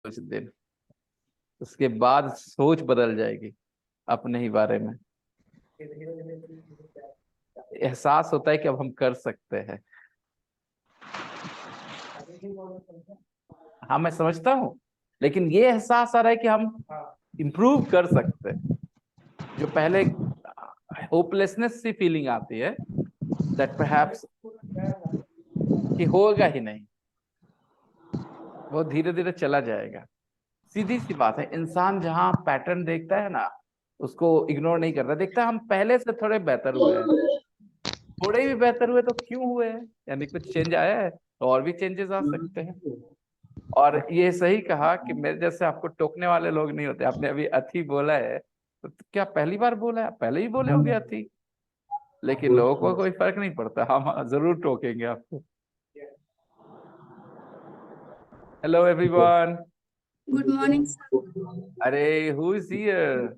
कुछ दिन, उसके बाद सोच बदल जाएगी अपने ही बारे में। एहसास होता है कि अब हम कर सकते हैं। हाँ, मैं समझता हूँ, लेकिन ये एहसास आ रहा है कि हम इम्प्रूव कर सकते हैं। जो पहले होपलेसनेस सी फीलिंग आती है, दैट परहैप्स कि होगा ही नहीं, वो धीरे धीरे चला जाएगा। सीधी सी बात है, इंसान जहां पैटर्न देखता है ना, उसको इग्नोर नहीं करता। देखता है हम पहले से थोड़े बेहतर हुए हैं, थोड़े भी बेहतर हुए तो क्यों हुए हैं, यानी कुछ चेंज आया है, तो और भी चेंजेस आ सकते हैं। और ये सही कहा कि मेरे जैसे आपको टोकने वाले लोग नहीं होते। आपने अभी अथी बोला है, तो क्या पहली बार बोला है? पहले ही बोले होंगे अथी, लेकिन लोगों को कोई फर्क नहीं पड़ता, हम जरूर टोकेंगे आपको। Hello everyone. Good morning, sir. अरे, who is here?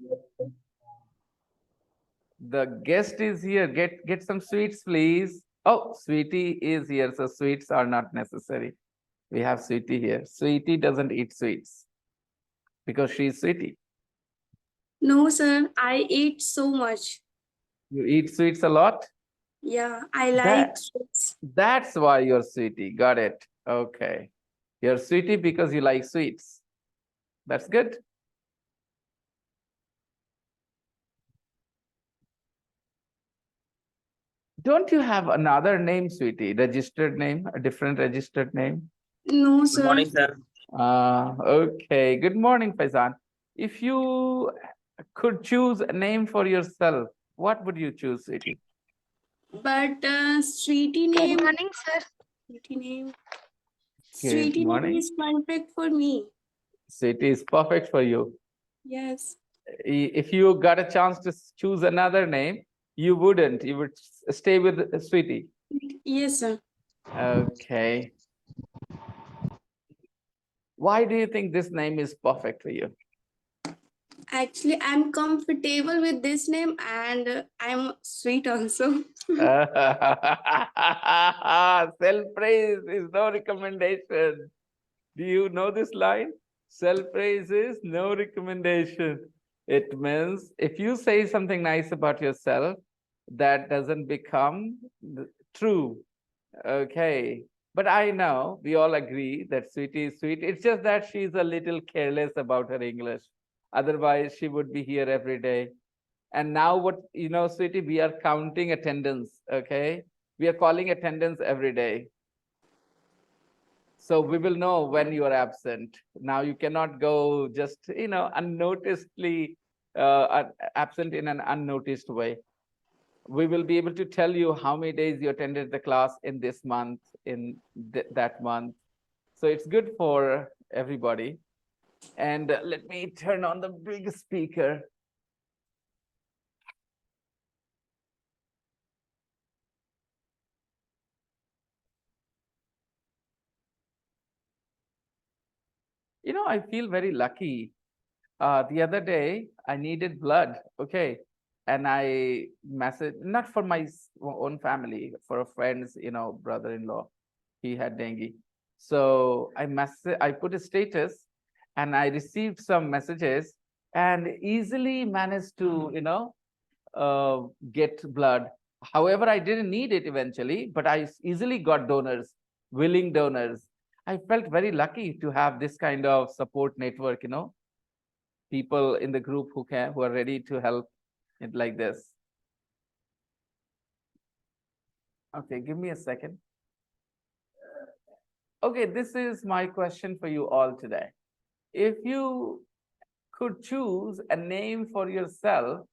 The guest is here. Get some sweets, please. Oh, Sweetie is here, so sweets are not necessary. We have Sweetie here. Sweetie doesn't eat sweets because she's Sweetie. No, sir, I eat so much. You eat sweets a lot? Yeah, I like That sweets. that's why you're Sweetie. Got it. Okay. You're Sweetie because you like sweets. That's good. Don't you have another name, Sweetie? Registered name, a different registered name? No, Good sir. morning, sir. Okay. Good morning, Faizan. If you could choose a name for yourself, what would you choose, Sweetie? But sweetie Good name, morning, sir. sweetie name, Good sweetie name morning. is perfect for me. Sweetie is perfect for you. Yes. If you got a chance to choose another name, you wouldn't. You would stay with Sweetie. Yes, sir. Okay. Why do you think this name is perfect for you? Actually, I'm comfortable with this name and I'm sweet also. Self-praise is no recommendation. Do you know this line? Self-praise is no recommendation. It means if you say something nice about yourself, that doesn't become true. Okay. But I know we all agree that Sweetie is sweet. It's just that she's a little careless about her English. Otherwise, she would be here every day. And now what, Sweetie, we are counting attendance. Okay. We are calling attendance every day. So we will know when you are absent. Now you cannot go just, unnoticedly absent in an unnoticed way. We will be able to tell you how many days you attended the class in this month, in that month. So it's good for everybody. And let me turn on the big speaker. I feel very lucky. The other day, I needed blood, okay? And I messaged, not for my own family, for a friend's, brother-in-law. He had dengue. So I put a status and I received some messages and easily managed to, get blood. However, I didn't need it eventually, but I easily got donors, willing donors. I felt very lucky to have this kind of support network, people in the group who are ready to help it like this. Okay, give me a second. Okay, this is my question for you all today. If you could choose a name for yourself,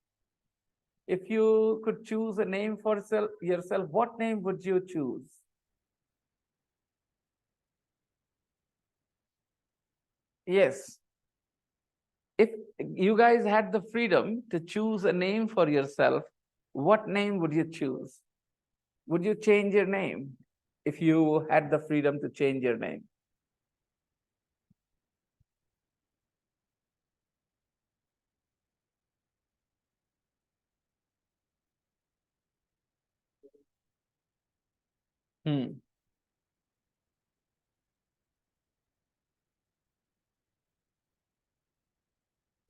if you could choose a name for yourself, what name would you choose? Yes. If you guys had the freedom to choose a name for yourself, what name would you choose? Would you change your name if you had the freedom to change your name? Hmm.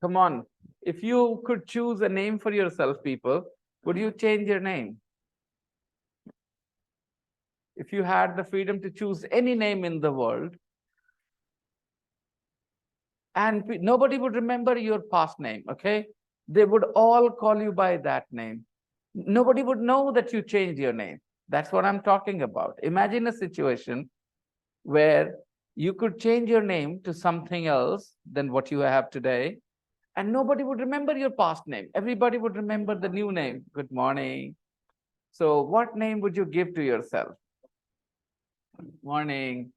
Come on. If you could choose a name for yourself, people, would you change your name? If you had the freedom to choose any name in the world, and nobody would remember your past name, okay? They would all call you by that name. Nobody would know that you changed your name. That's what I'm talking about. Imagine a situation where you could change your name to something else than what you have today, and nobody would remember your past name. Everybody would remember the new name. Good morning. So what name would you give to yourself? Morning.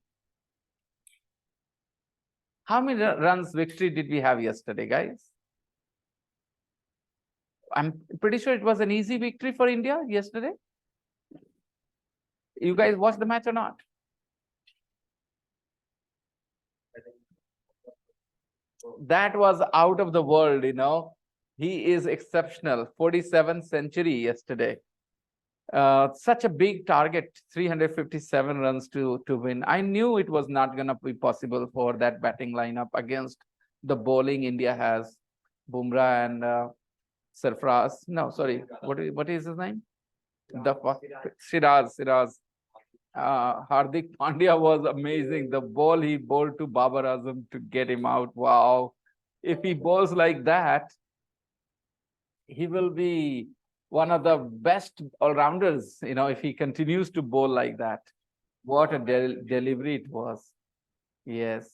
How many runs victory did we have yesterday, guys? I'm pretty sure it was an easy victory for India yesterday. You guys watched the match or not? That was out of the world, you know. He is exceptional. 47th century yesterday. Such a big target, 357 runs to win. I knew it was not going to be possible for that batting lineup against the bowling India has. Bumrah and Sarfraz. No, sorry. What is his name? The Siraz. Hardik Pandya was amazing. The ball he bowled to Babar Azam to get him out. Wow. If he bowls like that, he will be one of the best all-rounders, you know, if he continues to bowl like that. What a delivery it was. Yes.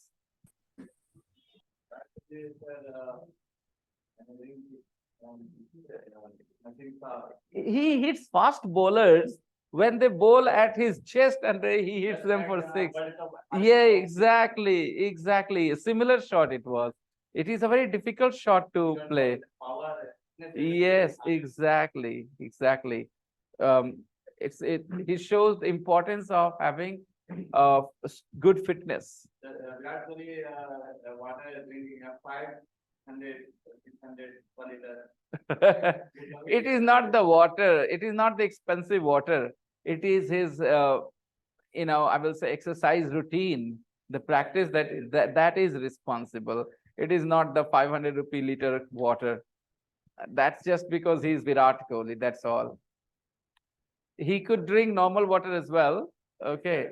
He hits fast bowlers when they bowl at his chest and he hits them for six. Yeah, exactly. A similar shot it was. It is a very difficult shot to play. Yes, exactly. Um, it shows the importance of having good fitness. It is not the water. It is not the expensive water. It is his, I will say, exercise routine. The practice that is responsible. It is not the 500 rupee liter water. That's just because he's Virat Kohli. That's all. He could drink normal water as well. Okay.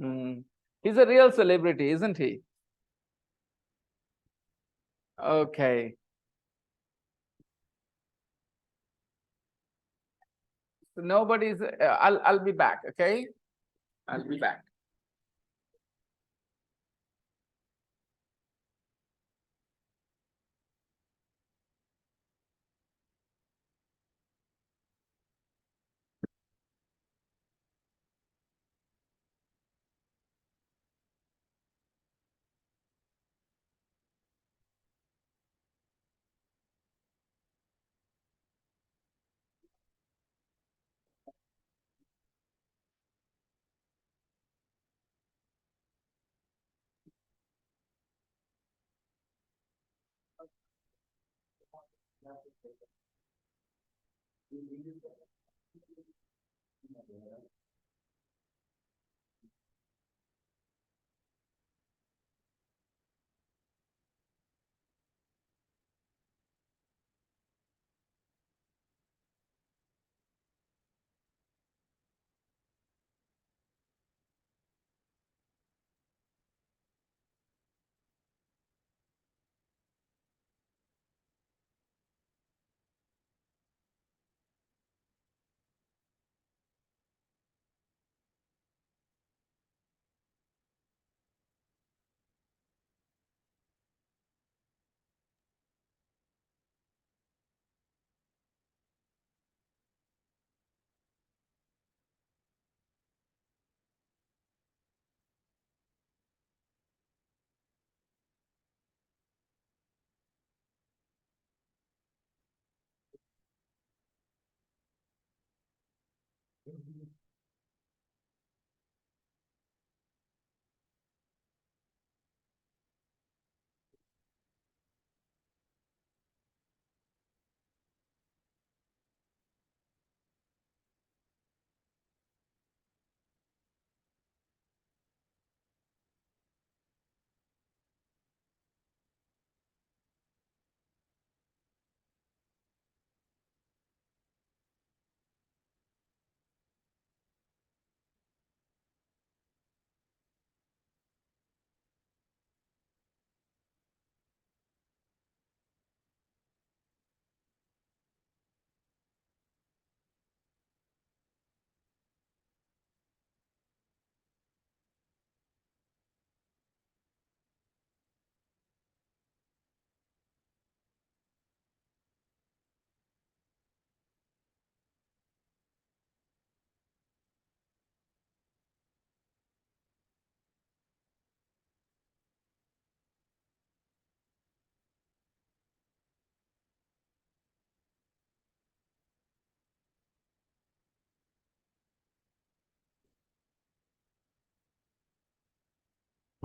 Mm. He's a real celebrity, isn't he? Okay. So nobody's. I'll be back. Okay. I'll be back.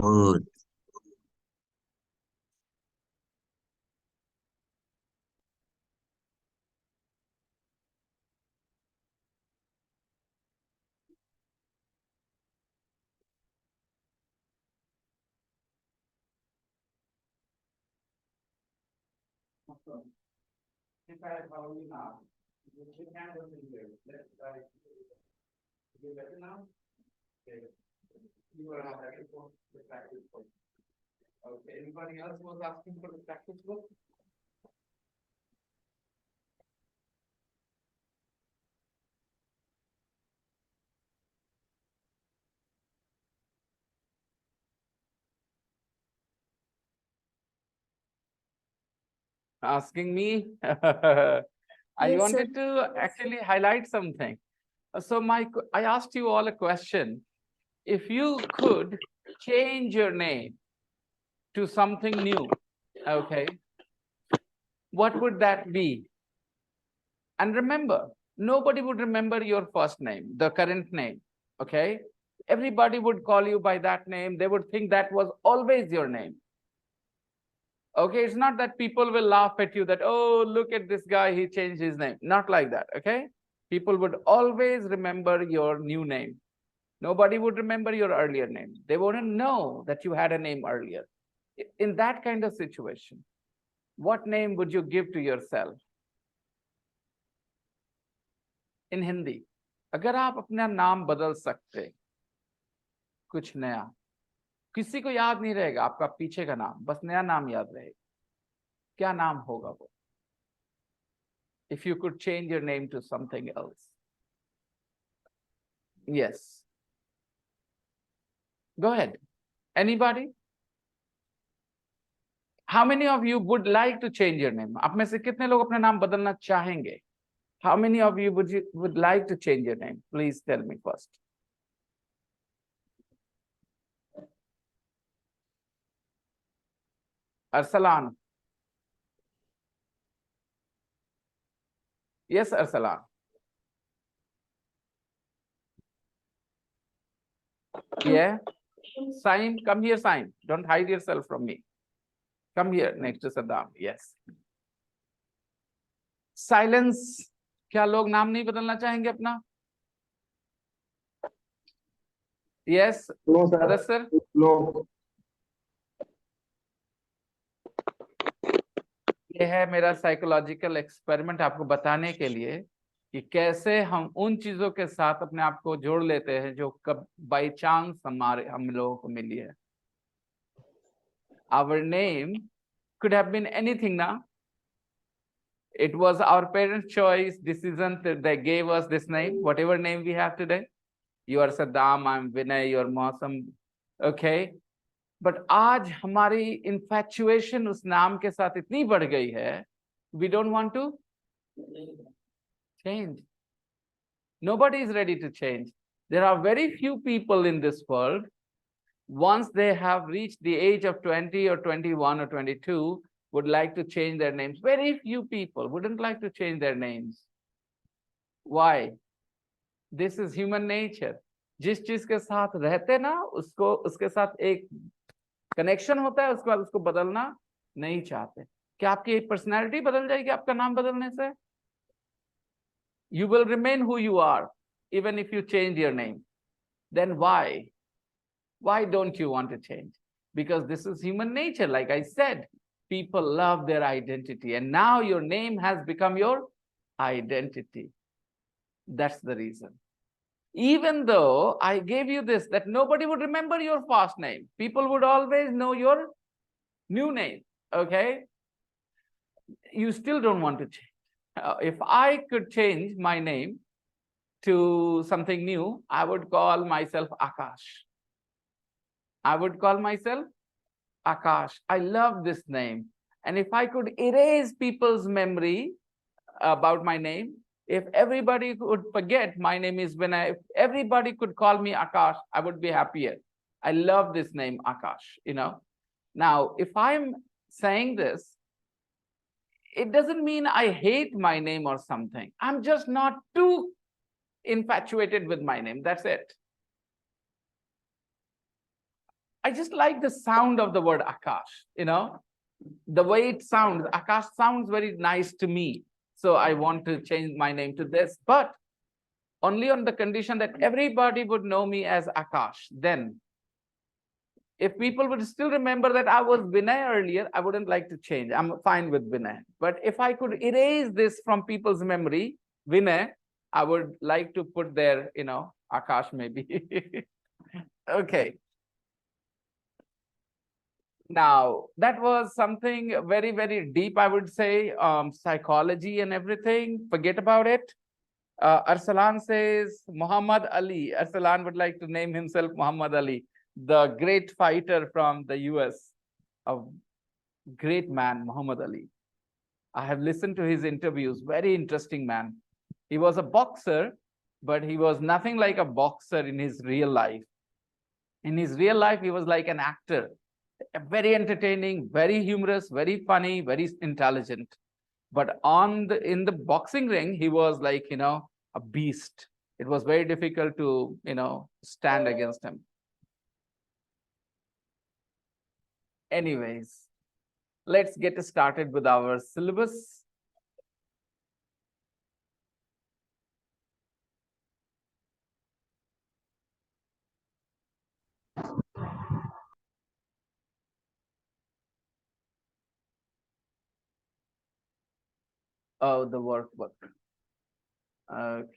Good. If I follow you now, you can go to here. Let's try. You better now? Okay. You are not ready for the practice book. Okay. Anybody else was asking for the practice book? Asking me? I Yes, sir. wanted to actually highlight something. So I asked you all a question. If you could change your name to something new, okay, what would that be? And remember, nobody would remember your first name, the current name, okay? Everybody would call you by that name. They would think that was always your name. Okay, it's not that people will laugh at you that, oh, look at this guy, he changed his name. Not like that, okay? People would always remember your new name. Nobody would remember your earlier name. They wouldn't know that you had a name earlier. In that kind of situation, what name would you give to yourself? In Hindi, अगर आप अपना नाम बदल सकते, कुछ नया, किसी को याद नहीं रहेगा आपका पीछे का नाम, बस नया नाम याद रहेगा, क्या नाम होगा वो? If you could change your name to something else. Yes. Go ahead. Anybody? How many of you would like to change your name? आप में से कितने लोग अपना नाम बदलना चाहेंगे? How many of you would like to change your name? Please tell me first. Arsalan. Yes, Arsalan. Yeah. Saim, come here, Saim. Don't hide yourself from me. Come here next to Saddam. Yes. Silence. क्या लोग नाम नहीं बदलना चाहेंगे अपना? Yes. No, sir. Sir. No. ये है मेरा साइकोलॉजिकल एक्सपेरिमेंट आपको बताने के लिए कि कैसे हम उन चीजों के साथ अपने आप को जोड़ लेते हैं जो कब बाई चांस हम लोगों को मिली है. Our name could have been anything now. It was our parents' choice, decision that they gave us this name, whatever name we have today. You are Saddam, I'm Vinay, you're Mausam. Okay. But आज हमारी infatuation उस नाम के साथ इतनी बढ़ गई है, we don't want to change. Nobody is ready to change. There are very few people in this world, once they have reached the age of 20 or 21 or 22, would like to change their names. Very few people wouldn't like to change their names. Why? This is human nature. जिस चीज के साथ रहते ना, उसको उसके साथ एक कनेक्शन होता है, उसके बाद उसको बदलना नहीं चाहते. क्या आपकी पर्सनैलिटी बदल जाएगी आपका नाम बदलने से? You will remain who you are, even if you change your name. Then why? Why don't you want to change? Because this is human nature. Like I said, people love their identity, and now your name has become your identity. That's the reason. Even though I gave you this, that nobody would remember your first name. People would always know your new name, okay? You still don't want to change. If I could change my name to something new, I would call myself Akash. I would call myself Akash. I love this name. And if I could erase people's memory about my name, if everybody could forget my name is Vinay, if everybody could call me Akash, I would be happier. I love this name, Akash, you know. Now, if I'm saying this, it doesn't mean I hate my name or something. I'm just not too infatuated with my name. That's it. I just like the sound of the word Akash, the way it sounds. Akash sounds very nice to me. So I want to change my name to this, but only on the condition that everybody would know me as Akash. Then if people would still remember that I was Vinay earlier, I wouldn't like to change. I'm fine with Vinay. But if I could erase this from people's memory, Vinay, I would like to put there, Akash maybe. Okay. Now, that was something very, very deep, I would say, psychology and everything. Forget about it. Arsalan says Muhammad Ali. Arsalan would like to name himself Muhammad Ali, the great fighter from the US, a great man, Muhammad Ali. I have listened to his interviews, very interesting man. He was a boxer, but he was nothing like a boxer in his real life. In his real life, he was like an actor, very entertaining, very humorous, very funny, very intelligent. But in the boxing ring, he was like, a beast. It was very difficult to, stand against him. Anyways, let's get started with our syllabus. Oh, the workbook. Okay.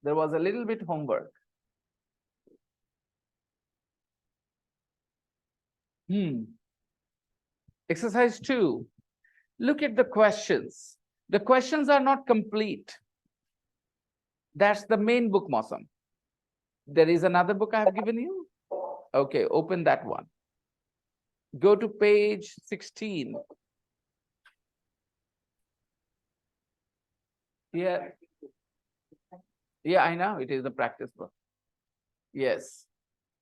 There was a little bit homework. Exercise 2. Look at the questions. The questions are not complete. That's the main book, Mosam. There is another book I have given you. Okay, open that one. Go to page 16. Yeah. Yeah, I know. It is the practice book. Yes.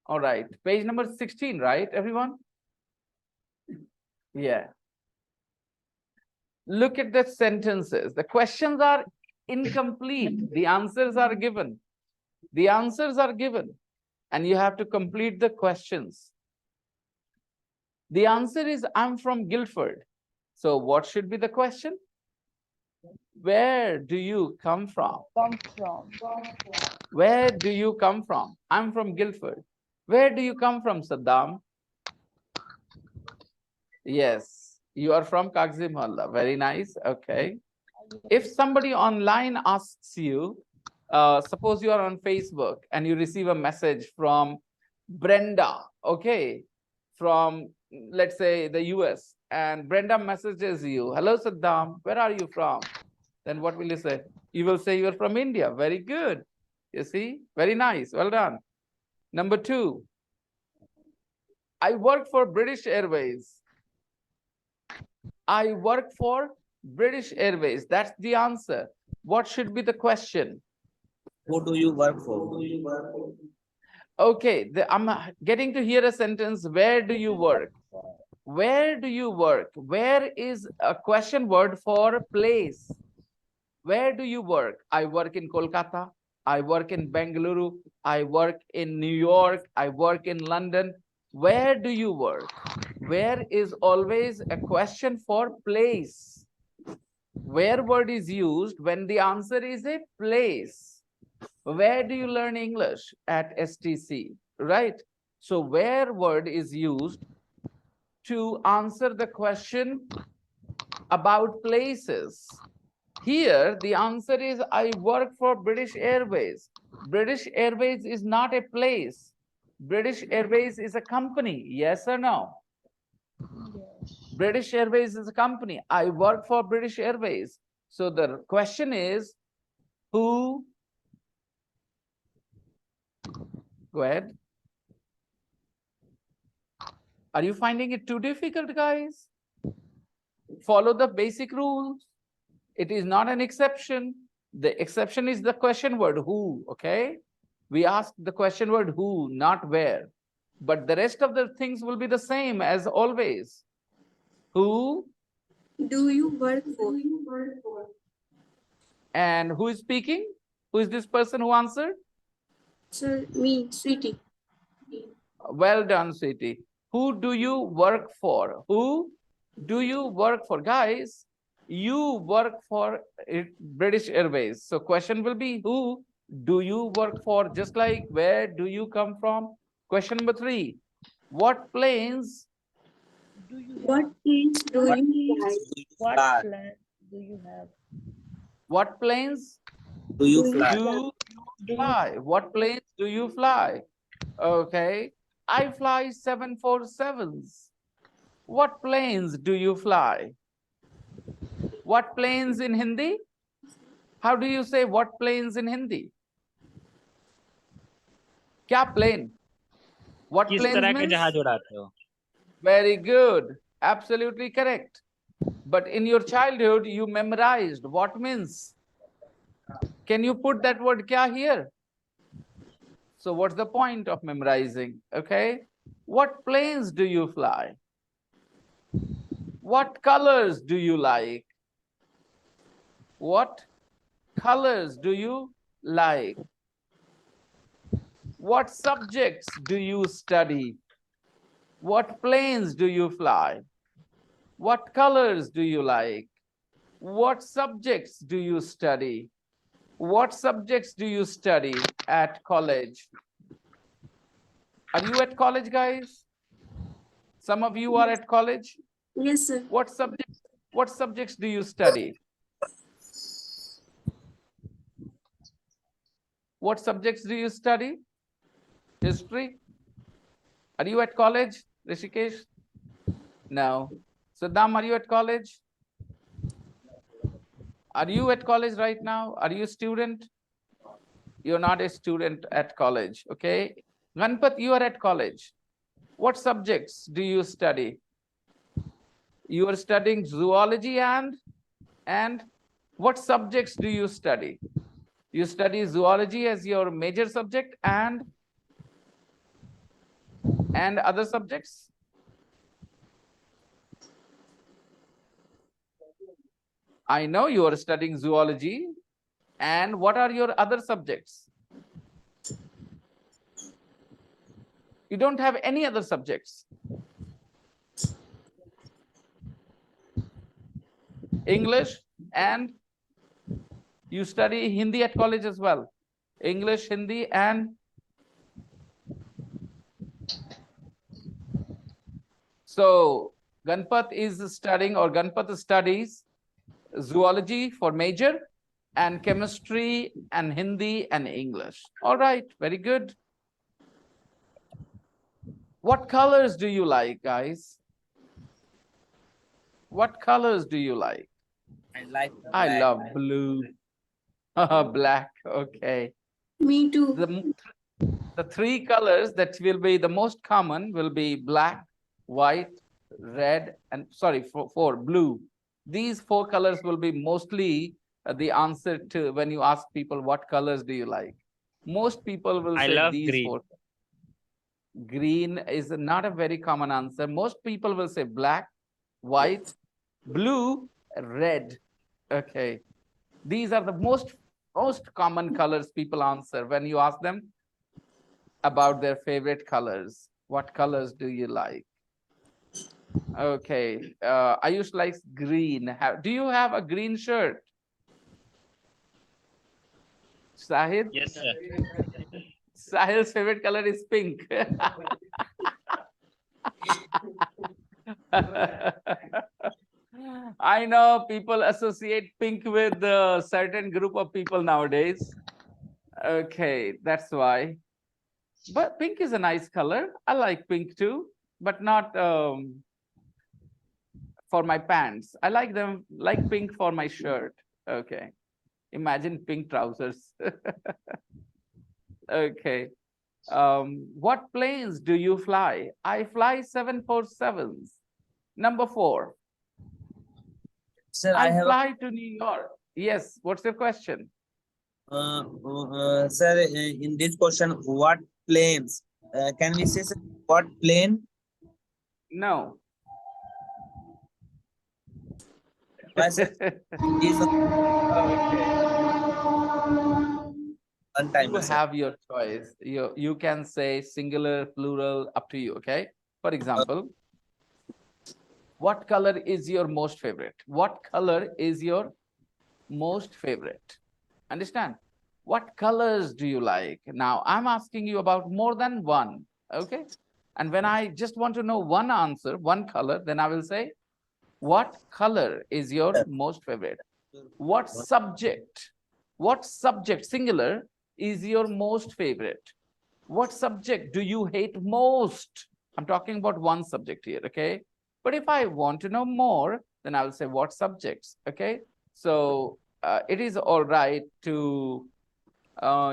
All right. Page number 16, right, everyone? Yeah. Look at the sentences. The questions are incomplete. The answers are given. The answers are given. And you have to complete the questions. The answer is, I'm from Guildford. So what should be the question? Where do you come from? Where do you come from? I'm from Guildford. Where do you come from, Saddam? Yes, you are from Kagzi Mohalla. Very nice. Okay. If somebody online asks you, suppose you are on Facebook and you receive a message from Brenda, okay, from, let's say, the US, and Brenda messages you, hello, Saddam, where are you from? Then what will you say? You will say you're from India. Very good. You see, very nice. Well done. Number 2, I work for British Airways. I work for British Airways. That's the answer. What should be the question? Who do you work for? Okay, I'm getting to hear a sentence. Where do you work? Where do you work? Where is a question word for place? Where do you work? I work in Kolkata. I work in Bengaluru. I work in New York. I work in London. Where do you work? Where is always a question for place. Where word is used when the answer is a place. Where do you learn English? At STC, right? So where word is used to answer the question about places. Here, the answer is, I work for British Airways. British Airways is not a place. British Airways is a company. Yes or no? Yes. British Airways is a company. I work for British Airways. So the question is, who? Go ahead. Are you finding it too difficult, guys? Follow the basic rules. It is not an exception. The exception is the question word who, okay? We ask the question word who, not where. But the rest of the things will be the same as always. Who? Do you work for? And who is speaking? Who is this person who answered? So me, sweetie. Well done, sweetie. Who do you work for? Who do you work for? Guys, you work for British Airways. So question will be, who do you work for? Just like, where do you come from? Question number 3. What planes do you What have? planes do What you fly? do you What fly? plan do you have? What planes Do you Do you fly? do fly? you Do you fly? What planes do you fly? Okay. I fly 747s. What planes do you fly? What planes in Hindi? How do you say what planes in Hindi? Kya plane? What किस planes तरह के means? जहाज उड़ाते हो? Very good. Absolutely correct. But in your childhood, you memorized what means. Can you put that word kya here? So what's the point of memorizing? Okay. What planes do you fly? What colors do you like? What colors do you like? What subjects do you study? What planes do you fly? What colors do you like? What subjects do you study? What subjects do you study at college? Are you at college, guys? Some of you are at college. Yes, sir. What subjects do you study? What subjects do you study? History? Are you at college, Rishikesh? No. Saddam, are you at college? Are you at college right now? Are you a student? You're not a student at college, okay? Ganpat, you are at college. What subjects do you study? You are studying zoology and what subjects do you study? You study zoology as your major subject and other subjects? I know you are studying zoology. And what are your other subjects? You don't have any other subjects. English, and you study Hindi at college as well. English, Hindi, and so Ganpat is studying, or Ganpat studies zoology for major and chemistry and Hindi and English. All right, very good. What colors do you like, guys? What colors do you like? I like I black. love blue. Black, okay. Me too. The 3 colors that will be the most common will be black, white, red, and sorry, four blue. These 4 colors will be mostly the answer to when you ask people what colors do you like. Most people will I say love these green. 4. Green is not a very common answer. Most people will say black, white, blue, red. Okay. These are the most common colors people answer when you ask them about their favorite colors. What colors do you like? Okay. Ayush likes green. Do you have a green shirt? Sahid? Yes, sir. Sahil's favorite color is pink. I know people associate pink with a certain group of people nowadays. Okay, that's why. But pink is a nice color. I like pink too, but not for my pants. I like them, like pink for my shirt. Okay. Imagine pink trousers. Okay. What planes do you fly? I fly 747s. Number 4. Sir, I I have fly to New York. Yes. What's your question? sir, in this question, what planes? Can we say, sir, what plane? No. Why, sir? These are- Okay. One time. You have your choice. You can say singular, plural, up to you. Okay. For example, what color is your most favorite? What color is your most favorite? Understand? What colors do you like? Now I'm asking you about more than one. Okay. And when I just want to know one answer, one color, then I will say, what color is your most favorite? What subject, singular, is your most favorite? What subject do you hate most? I'm talking about one subject here, okay? But if I want to know more, then I'll say what subjects, okay? So it is all right to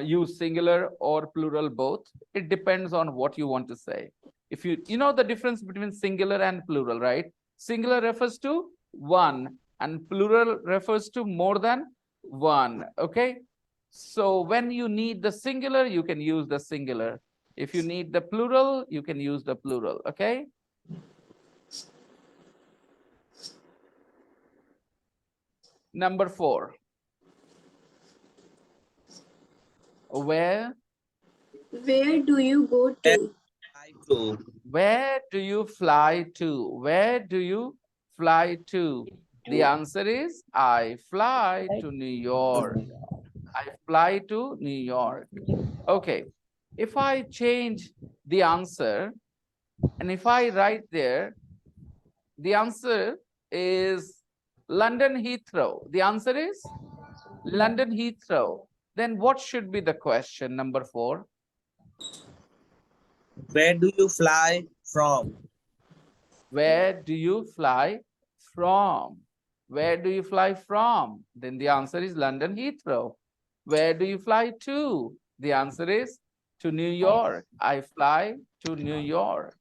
use singular or plural both. It depends on what you want to say. If you know the difference between singular and plural, right? Singular refers to one and plural refers to more than one, okay? So when you need the singular, you can use the singular. If you need the plural, you can use the plural, okay? Number 4. Where do you go to? I to. Where do you fly to? Where do you fly to? The answer is I fly to New York. I fly to New York. Okay. If I change the answer and if I write there, the answer is London Heathrow. The answer is London Heathrow. Then what should be the question, number 4? Where do you fly from? Where do you fly from? Where do you fly from? Then the answer is London Heathrow. Where do you fly to? The answer is to New York. I fly to New York.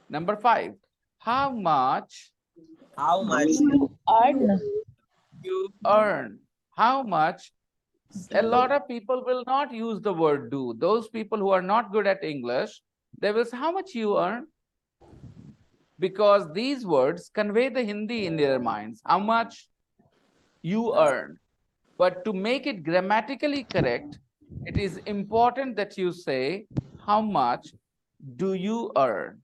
Number 5. How much How much You earn. you earn? How much? A lot of people will not use the word do. Those people who are not good at English, they will say, how much you earn? Because these words convey the Hindi in their minds. How much you earn. But to make it grammatically correct, it is important that you say, how much do you earn?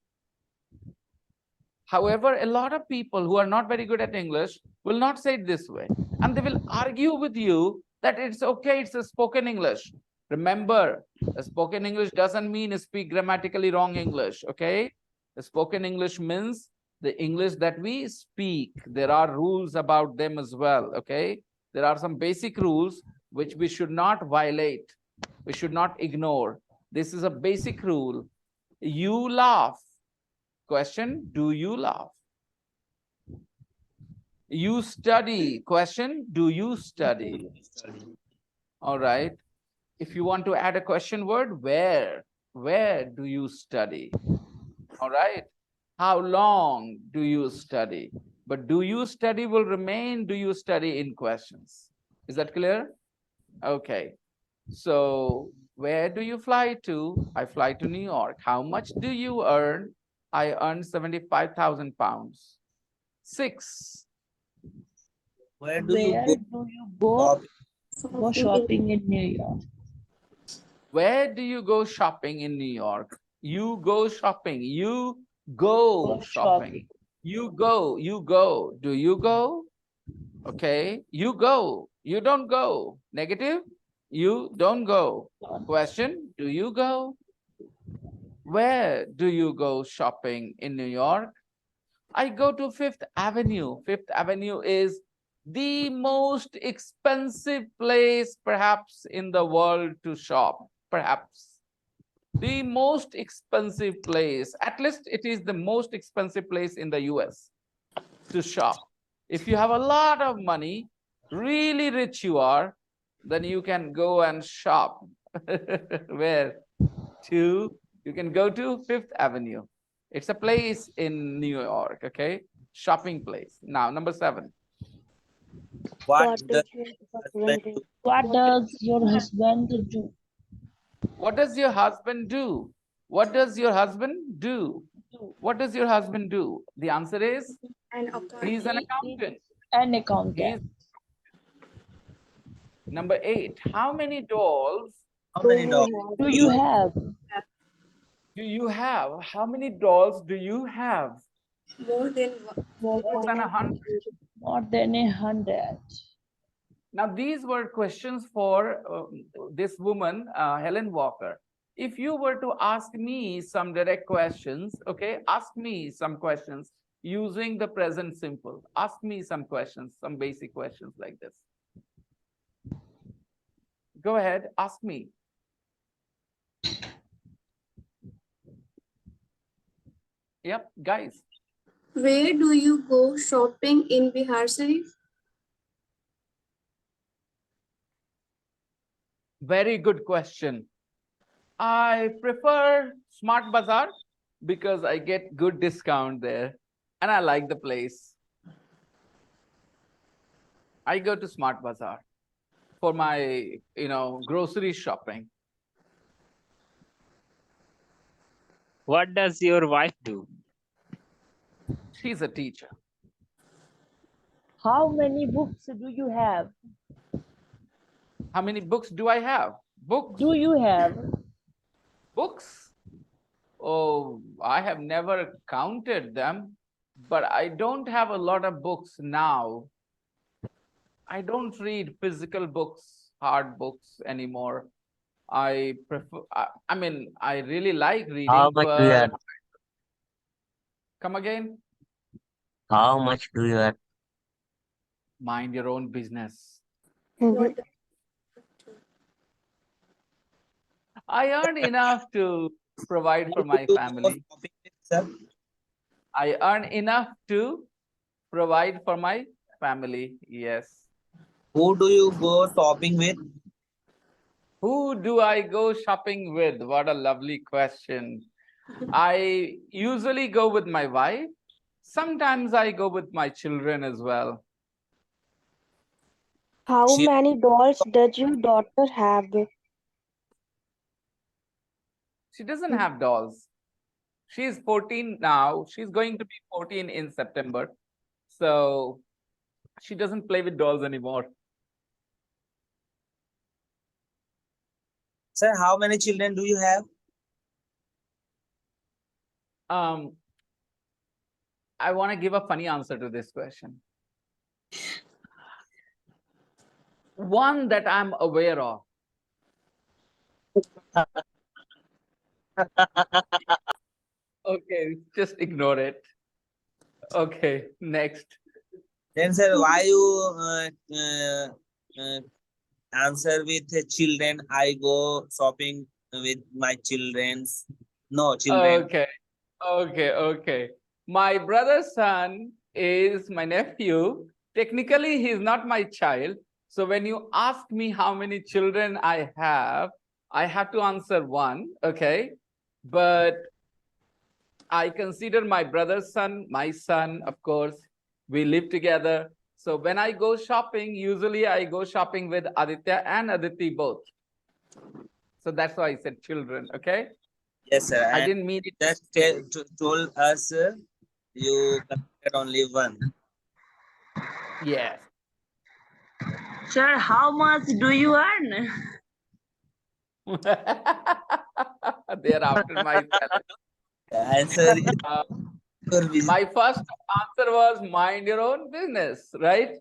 However, a lot of people who are not very good at English will not say it this way. And they will argue with you that it's okay, it's a spoken English. Remember, a spoken English doesn't mean speak grammatically wrong English, okay? The spoken English means the English that we speak. There are rules about them as well, okay? There are some basic rules which we should not violate. We should not ignore. This is a basic rule. You laugh. Question, do you laugh? You study. Question, do you study? All right. If you want to add a question word, where do you study? All right. How long do you study? But do you study will remain, do you study in questions. Is that clear? Okay. So where do you fly to? I fly to New York. How much do you earn? I earn 75,000 pounds. 6. Where do you Where go? do you go Shopping? shopping in New York? Where do you go shopping in New York? You go shopping. You go Go shopping. You go. Do you go? Okay. You go. You don't go. Negative. You don't go. Question, do you go? Where do you go shopping in New York? I go to Fifth Avenue. Fifth Avenue is the most expensive place perhaps in the world to shop. Perhaps the most expensive place. At least it is the most expensive place in the US to shop. If you have a lot of money, really rich you are, then you can go and shop. Where? You can go to Fifth Avenue. It's a place in New York, okay? Shopping place. Now, number 7. What does husband do? What does your husband do? What does your husband do? What does your husband do? What does your husband do? The answer is, An he's an accountant. accountant. An He's accountant. Number 8, how many dolls How many dogs Do you have? do you have? How many dolls do you have? More than More than 100. More than 100. Now, these were questions for this woman, Helen Walker. If you were to ask me some direct questions, okay, ask me some questions using the present simple. Ask me some questions, some basic questions like this. Go ahead, ask me. Yep, guys. Where do you go shopping in Bihar Sharif? Very good question. I prefer Smart Bazaar because I get good discount there and I like the place. I go to Smart Bazaar for my, grocery shopping. What does your wife do? She's a teacher. How many books do you have? How many books do I have? Books. Do you have? Books? Oh, I have never counted them, but I don't have a lot of books now. I don't read physical books, hard books anymore. I prefer, I mean, I really like How reading, much do you but earn? come again, How much do you earn? mind your own business. What I earn enough to provide for my to go family. shopping with, sir? I earn enough to provide for my family. Yes. Who do you go shopping with? Who do I go shopping with? What a lovely question. I usually go with my wife. Sometimes I go with my children as well. How She- many dolls does your daughter have? She doesn't have dolls. She's 14 now. She's going to be 14 in September. So she doesn't play with dolls anymore. Sir, how many children do you have? I want to give a funny answer to this question. One that I'm aware of. Okay, just ignore it. Okay, next. Then, sir, why you answer with children? I go shopping with my children's. No, children. Okay. My brother's son is my nephew. Technically, he's not my child. So when you ask me how many children I have to answer one, okay? But I consider my brother's son, my son, of course. We live together. So when I go shopping, usually I go shopping with Aditya and Aditi both. So that's why I said children, okay? Yes, sir. I And didn't mean it. just told us you considered only one. Yes. Sir, how much do you earn? They're after my salary. Answer is Uh, your business. my first answer was mind your own business, right?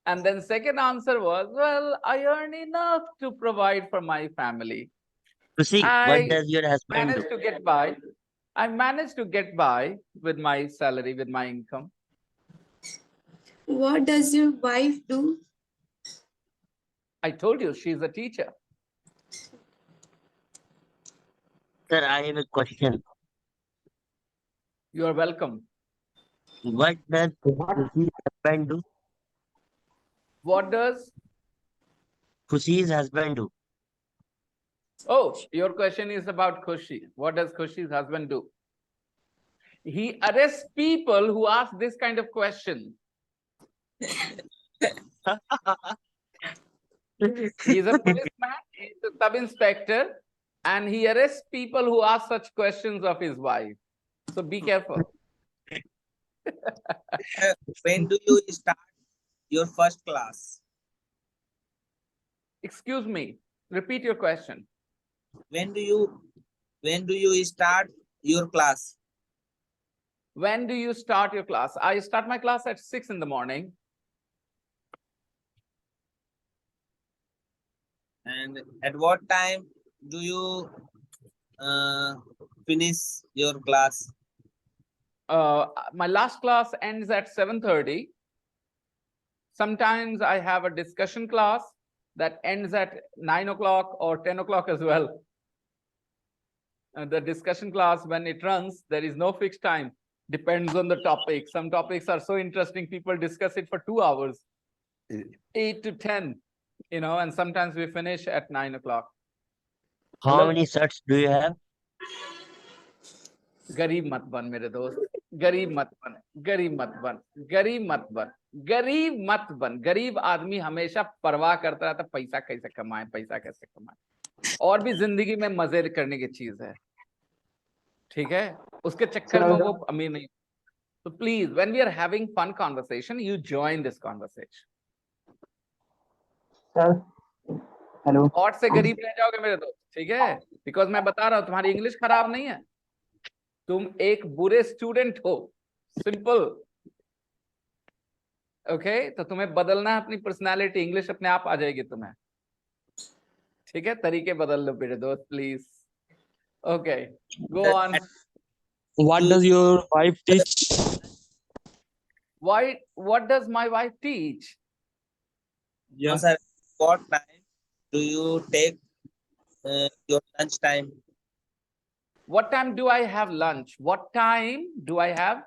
And then second answer was, well, I earn enough to provide for my family. To see, what I does your husband do? managed to get by. I managed to get by with my salary, with my income. What does your wife do? I told you she's a teacher. Sir, I have a question. You are welcome. What does Khusi's husband do? What does? Khusi's husband do? Oh, your question is about Khushi. What does Khushi's husband do? He arrests people who ask this kind of question. He's a policeman, he's a sub-inspector, and he arrests people who ask such questions of his wife. So be careful. When do you start your first class? Excuse me, repeat your question. When do you start your class? When do you start your class? I start my class at 6 in the morning. And at what time do you finish your class? My last class ends at 7:30. Sometimes I have a discussion class that ends at 9 o'clock or 10 o'clock as well. The discussion class, when it runs, there is no fixed time. Depends on the topic. Some topics are so interesting, people discuss it for 2 hours, 8 to 10, and sometimes we finish at 9 o'clock. How Hello? many shirts do you have? गरीब मत बन मेरे दोस्त, गरीब मत बन, गरीब मत बन, गरीब मत बन, गरीब मत बन। गरीब आदमी हमेशा परवाह करता रहता पैसा कैसे कमाए, पैसा कैसे कमाए। और भी जिंदगी में मजे करने की चीज है, ठीक है, उसके चक्कर में वो अमीर नहीं। तो please, when we are having fun conversation, you join this conversation. Hello. और से गरीब रह जाओगे मेरे दोस्त, ठीक है, बिकॉज मैं बता रहा हूँ तुम्हारी इंग्लिश खराब नहीं है, तुम एक बुरे स्टूडेंट हो, सिंपल। ओके, तो तुम्हें बदलना है अपनी पर्सनालिटी, इंग्लिश अपने आप आ जाएगी तुम्हें, ठीक है, तरीके बदल लो मेरे दोस्त, please. Okay, go on. What does your wife teach? What does my wife teach? No, sir. What time do you take your lunch time? What time do I have lunch? What time do I have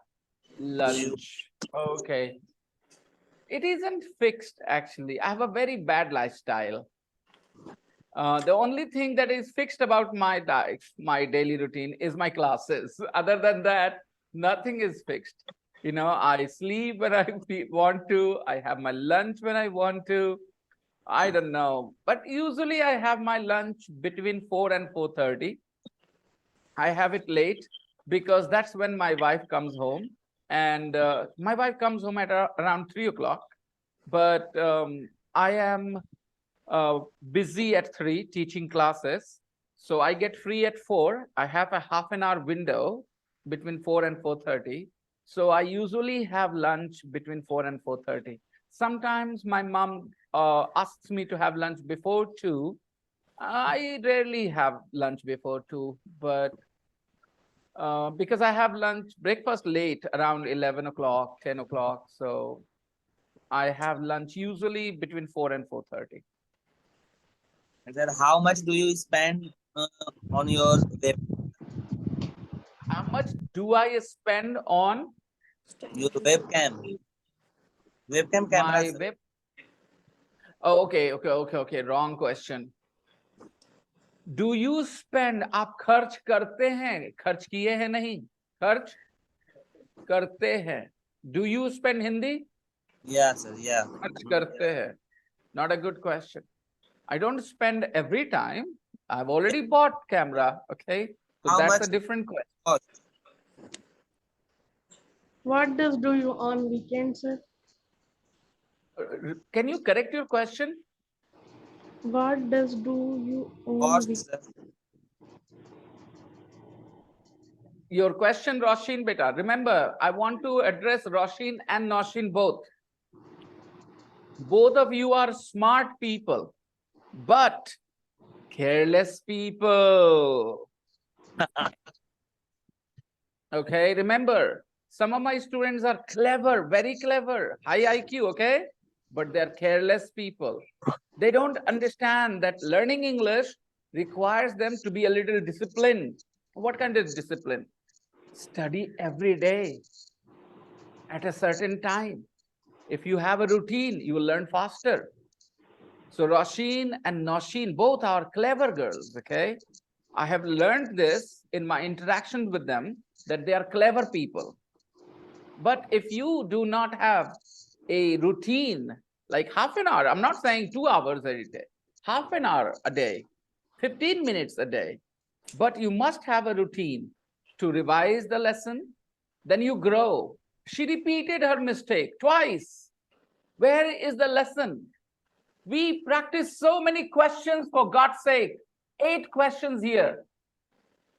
lunch? Okay. It isn't fixed, actually. I have a very bad lifestyle. The only thing that is fixed about my diet, my daily routine, is my classes. Other than that, nothing is fixed. I sleep when I want to. I have my lunch when I want to. I don't know. But usually I have my lunch between 4 and 4:30. I have it late because that's when my wife comes home. And my wife comes home at around 3 o'clock. But I am busy at 3 teaching classes. So I get free at 4. I have a half an hour window between 4 and 4:30. So I usually have lunch between 4 and 4:30. Sometimes my mom asks me to have lunch before 2. I rarely have lunch before 2, but because I have breakfast late, around 11 o'clock, 10 o'clock. So I have lunch usually between 4 and 4:30. And then how much do you spend on your web? How much do I spend on Your webcam? Webcam camera. my sir. web? Oh, okay. Wrong question. Do you spend? आप खर्च करते हैं, खर्च किए हैं नहीं, खर्च करते हैं. Do you spend Hindi? Yeah, sir. Yeah. खर्च करते हैं. Not a good question. I don't spend every time. I've already bought camera. Okay, so How that's much a different question. cost? What does do you on weekends, sir? Can you correct your question? What does do you on Cost, weekends? sir. Your question, Roshin, beta. Remember, I want to address Roshin and Noshin both. Both of you are smart people, but careless people. Okay, remember, some of my students are clever, very clever, high IQ, okay? But they're careless people. They don't understand that learning English requires them to be a little disciplined. What kind of discipline? Study every day at a certain time. If you have a routine, you will learn faster. So Roshin and Noshin, both are clever girls, okay? I have learned this in my interaction with them, that they are clever people. But if you do not have a routine, like half an hour, I'm not saying 2 hours a day, half an hour a day, 15 minutes a day, but you must have a routine to revise the lesson, then you grow. She repeated her mistake twice. Where is the lesson? We practice so many questions, for God's sake. 8 questions here.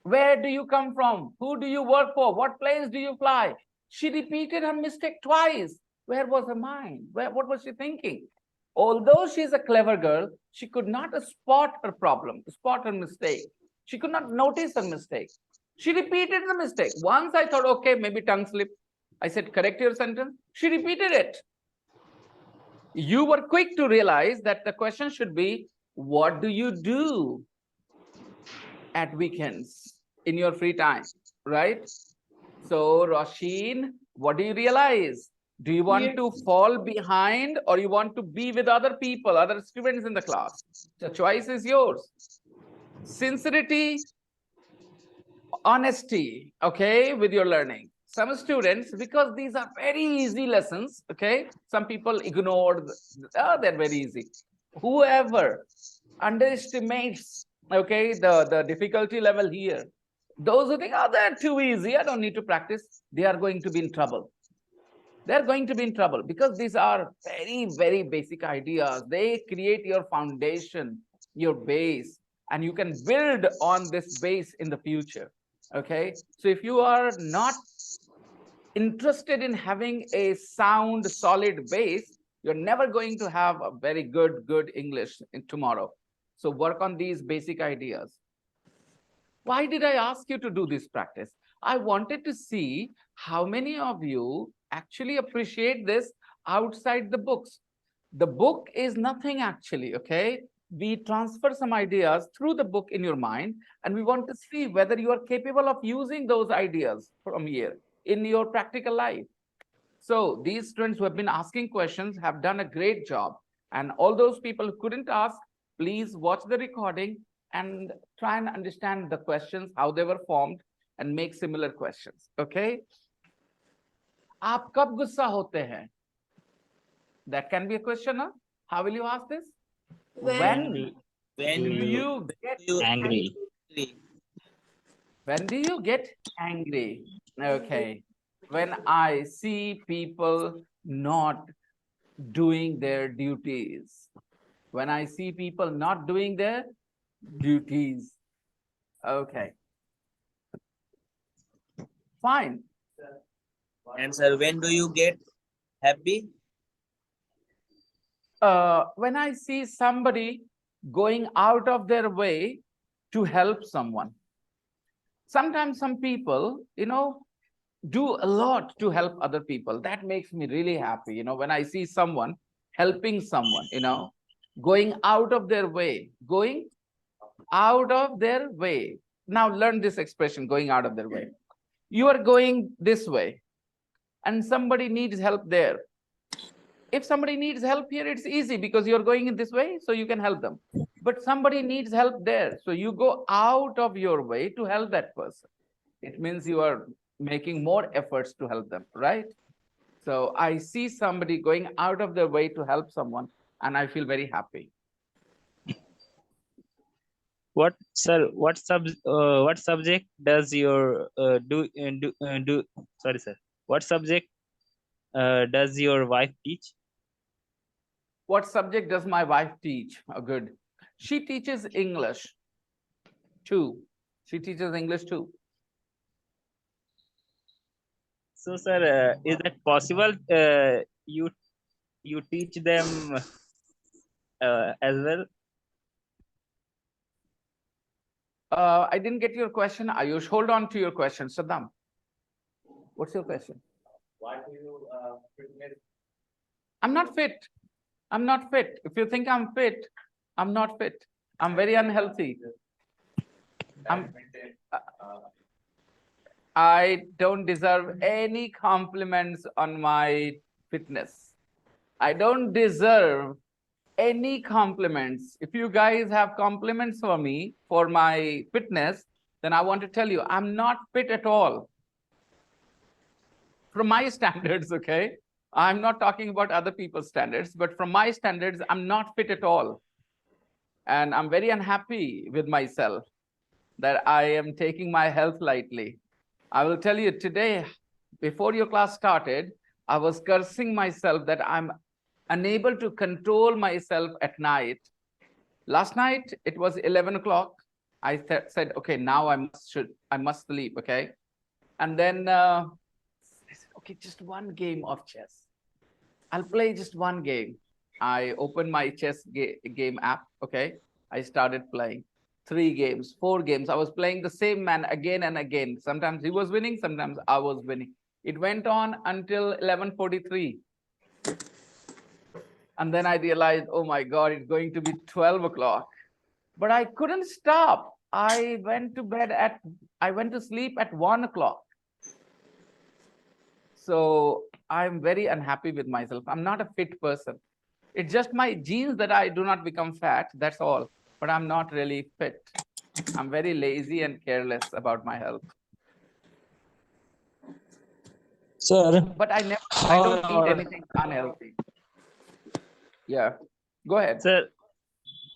Where do you come from? Who do you work for? What place do you fly? She repeated her mistake twice. Where was her mind? What was she thinking? Although she's a clever girl, she could not spot her problem, spot her mistake. She could not notice her mistake. She repeated the mistake. Once I thought, okay, maybe tongue slip. I said, correct your sentence. She repeated it. You were quick to realize that the question should be, what do you do at weekends in your free time, right? So, Roshin, what do you realize? Do you want to fall behind, or you want to be with other people, other students in the class? The choice is yours. Sincerity, honesty, okay, with your learning. Some students, because these are very easy lessons, okay, some people ignored, they're very easy. Whoever underestimates, okay, the difficulty level here, those who think, oh, they're too easy, I don't need to practice, they are going to be in trouble. They're going to be in trouble, because these are very, very basic ideas. They create your foundation, your base, and you can build on this base in the future. Okay, so if you are not interested in having a sound, solid base, you're never going to have a very good English tomorrow. So work on these basic ideas. Why did I ask you to do this practice? I wanted to see how many of you actually appreciate this outside the books. The book is nothing actually, okay? We transfer some ideas through the book in your mind, and we want to see whether you are capable of using those ideas from here in your practical life. So these students who have been asking questions have done a great job. And all those people who couldn't ask, please watch the recording and try and understand the questions, how they were formed, and make similar questions. Okay? आप कब गुस्सा होते हैं? That can be a question, huh? How will you ask this? When do you get angry? When do you get angry? Okay. When I see people not doing their duties. When I see people not doing their duties. Okay. Fine. And sir, when do you get happy? When I see somebody going out of their way to help someone. Sometimes some people, do a lot to help other people. That makes me really happy. When I see someone helping someone, going out of their way, going out of their way. Now learn this expression, going out of their way. You are going this way and somebody needs help there. If somebody needs help here, it's easy because you're going in this way, so you can help them. But somebody needs help there, so you go out of your way to help that person. It means you are making more efforts to help them, right? So I see somebody going out of their way to help someone, and I feel very happy. What subject does your what subject does your wife teach? What subject does my wife teach? Oh, good. She teaches English too. She teaches English too. So, sir, is that possible? You teach them as well? I didn't get your question, Ayush. Hold on to your question, Saddam. What's your question? Why do you fitness? I'm not fit. I'm not fit. If you think I'm fit, I'm not fit. I'm very unhealthy. I don't deserve any compliments on my fitness. I don't deserve any compliments. If you guys have compliments for me for my fitness, then I want to tell you, I'm not fit at all. From my standards, okay? I'm not talking about other people's standards, but from my standards, I'm not fit at all. And I'm very unhappy with myself that I am taking my health lightly. I will tell you today, before your class started, I was cursing myself that I'm unable to control myself at night. Last night, it was 11 o'clock. I said, okay, now I must sleep, okay? And then I said, okay, just one game of chess. I'll play just one game. I opened my chess game app, okay? I started playing 3 games, 4 games. I was playing the same man again and again. Sometimes he was winning, sometimes I was winning. It went on until 11:43. And then I realized, oh my God, it's going to be 12 o'clock. But I couldn't stop. I went to sleep at 1 o'clock. So I'm very unhappy with myself. I'm not a fit person. It's just my genes that I do not become fat. That's all. But I'm not really fit. I'm very lazy and careless about my health. Sir, But I don't eat anything unhealthy. Yeah. Go ahead. Sir,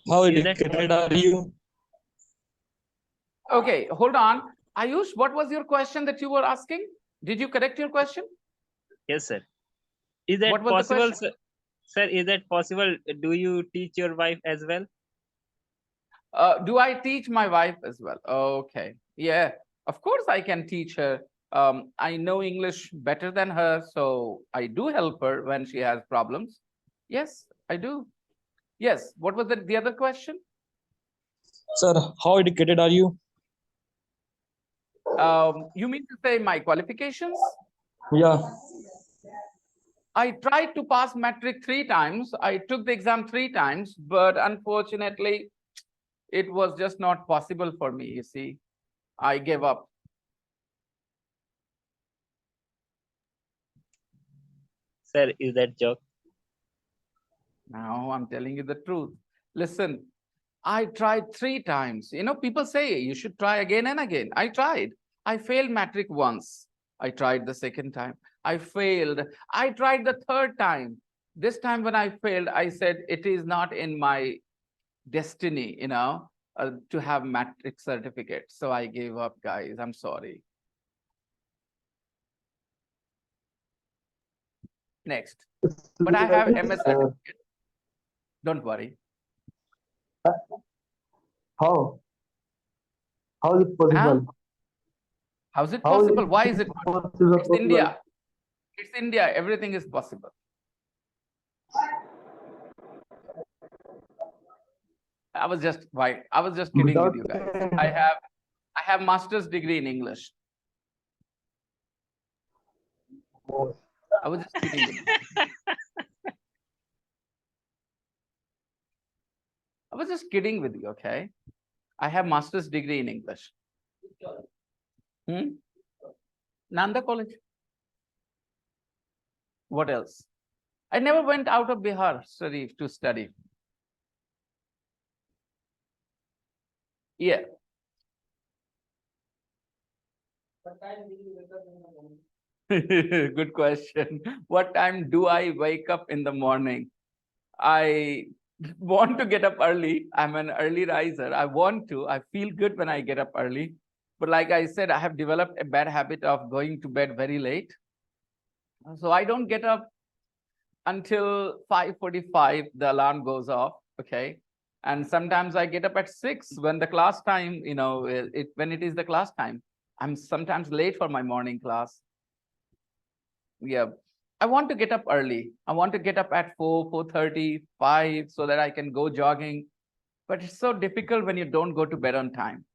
how is that educated are you? Okay, hold on. Ayush, what was your question that you were asking? Did you correct your question? yes, sir. Is that What was the possible, question? sir? Sir, is that possible? Do you teach your wife as well? Do I teach my wife as well? Okay. Yeah, of course I can teach her. I know English better than her, so I do help her when she has problems. Yes, I do. Yes. What was the other question? Sir, how educated are you? You mean to say my qualifications? Yeah. I tried to pass metric 3 times. I took the exam 3 times, but unfortunately, it was just not possible for me, you see. I gave up. Sir, is that joke? Now I'm telling you the truth. Listen, I tried 3 times. You know, people say you should try again and again. I tried. I failed metric once. I tried the second time. I failed. I tried the third time. This time when I failed, I said it is not in my destiny, to have matric certificate. So I gave up, guys. I'm sorry. Next. But I have MS certificate. Don't worry. How? How is it possible? How's it How is possible? it Why is it possible? It's India. It's India. Everything is possible. I was just kidding with you guys. I have master's degree in English. I was just kidding with you. I was just kidding with you, okay? I have master's degree in English. Nanda College. What else? I never went out of Bihar, Sharif, to study. Yeah. Good question. What time do I wake up in the morning? I want to get up early. I'm an early riser. I want to. I feel good when I get up early. But like I said, I have developed a bad habit of going to bed very late. So I don't get up until 5:45, the alarm goes off. Okay. And sometimes I get up at 6 when the class time, when it is the class time. I'm sometimes late for my morning class. Yeah. I want to get up early. I want to get up at 4, 4:30, 5 so that I can go jogging. But it's so difficult when you don't go to bed on time.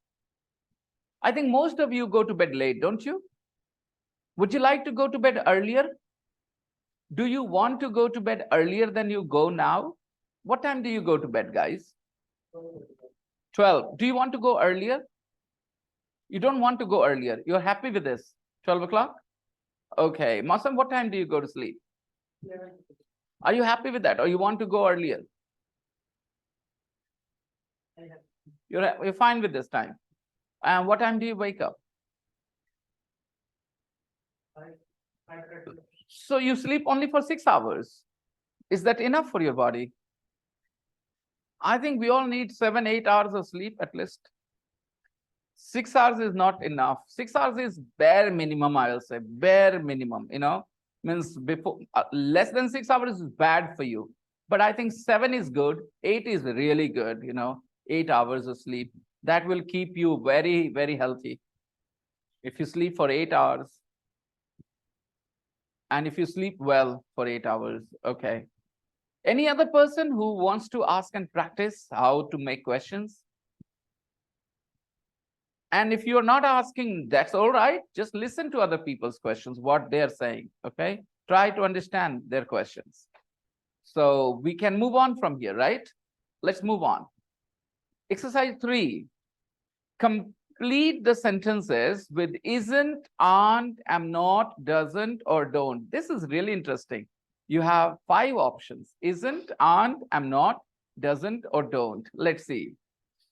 I think most of you go to bed late, don't you? Would you like to go to bed earlier? Do you want to go to bed earlier than you go now? What time do you go to bed, guys? 12. Do you want to go earlier? You don't want to go earlier. You're happy with this? 12 o'clock? Okay. Masam, what time do you go to sleep? Are you happy with that or you want to go earlier? You're fine with this time. And what time do you wake up? So you sleep only for 6 hours. Is that enough for your body? I think we all need 7, 8 hours of sleep at least. 6 hours is not enough. 6 hours is bare minimum, I'll say, bare minimum, Means before less than 6 hours is bad for you. But I think 7 is good. 8 is really good. 8 hours of sleep. That will keep you very, very healthy. If you sleep for 8 hours, and if you sleep well for 8 hours, okay. Any other person who wants to ask and practice how to make questions? And if you're not asking, that's all right. Just listen to other people's questions, what they're saying, okay? Try to understand their questions. So we can move on from here, right? Let's move on. Exercise 3. Complete the sentences with isn't, aren't, am not, doesn't, or don't. This is really interesting. You have 5 options. Isn't, aren't, am not, doesn't, or don't. Let's see.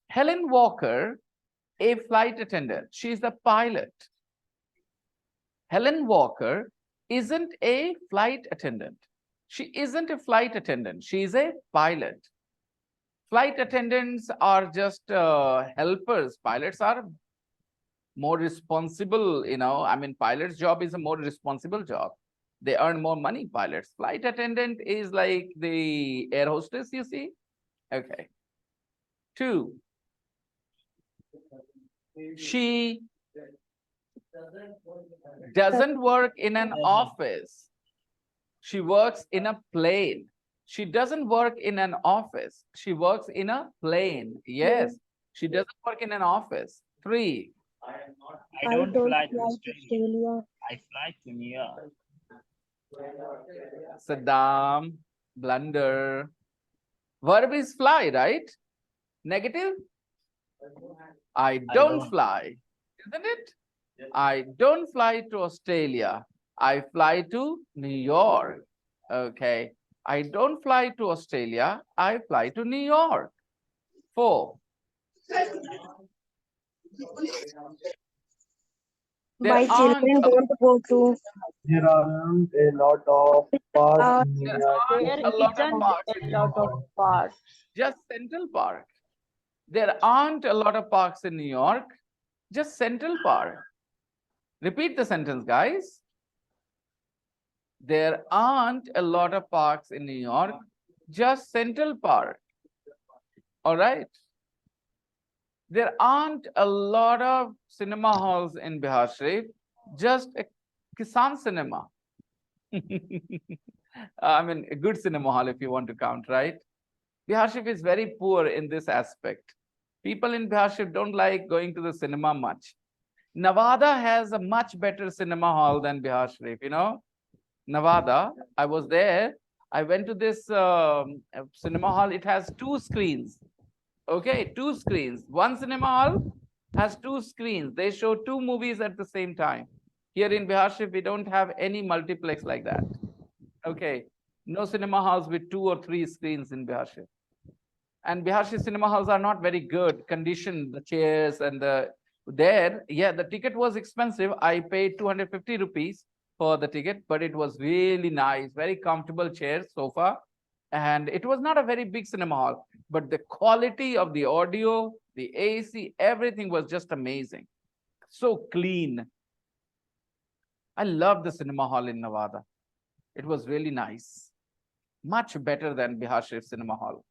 Helen Walker, a flight attendant. She's the pilot. Helen Walker isn't a flight attendant. She isn't a flight attendant. She's a pilot. Flight attendants are just helpers. Pilots are more responsible, I mean, pilot's job is a more responsible job. They earn more money, pilots. Flight attendant is like the air hostess, you see? Okay. 2. She doesn't work in an office. She works in a plane. She doesn't work in an office. She works in a plane. Yes, she doesn't work in an office. 3. I don't fly to Australia. I fly to New York. Saddam, blunder. Verb is fly, right? Negative? I don't fly, isn't it? I don't fly to Australia. I fly to New York. Okay. I don't fly to Australia. I fly to New York. 4. My children don't go to. There aren't a lot of parks in New York. There aren't a lot of parks in New York. parks. Just Central Park. There aren't a lot of parks in New York. Just Central Park. Repeat the sentence, guys. There aren't a lot of parks in New York. Just Central Park. All right. There aren't a lot of cinema halls in Bihar Sharif. Just a Kisan cinema. I mean, a good cinema hall if you want to count, right? Bihar Sharif is very poor in this aspect. People in Bihar Sharif don't like going to the cinema much. Nevada has a much better cinema hall than Bihar Sharif, Nevada, I was there. I went to this cinema hall. It has 2 screens. Okay, 2 screens. One cinema hall has 2 screens. They show 2 movies at the same time. Here in Bihar Sharif, we don't have any multiplex like that. Okay, no cinema halls with 2 or 3 screens in Bihar Sharif. And Bihar Sharif cinema halls are not very good condition. The chairs and the ticket was expensive. I paid 250 rupees for the ticket, but it was really nice, very comfortable chairs, sofa. And it was not a very big cinema hall, but the quality of the audio, the AC, everything was just amazing. So clean. I love the cinema hall in Nevada. It was really nice. Much better than Bihar Sharif cinema hall.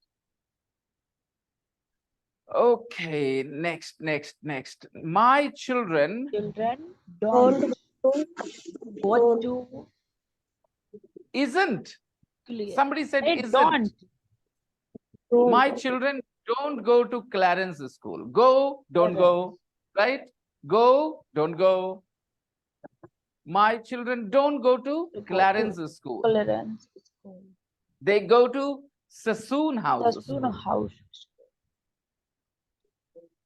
Okay, next. My children Don't go to. isn't. Somebody said They isn't. don't. My children don't go to Clarence school. Go, don't go, right? Go, don't go. My children don't go to Clarence school. Clarence school. They go to Sassoon House. Sassoon House.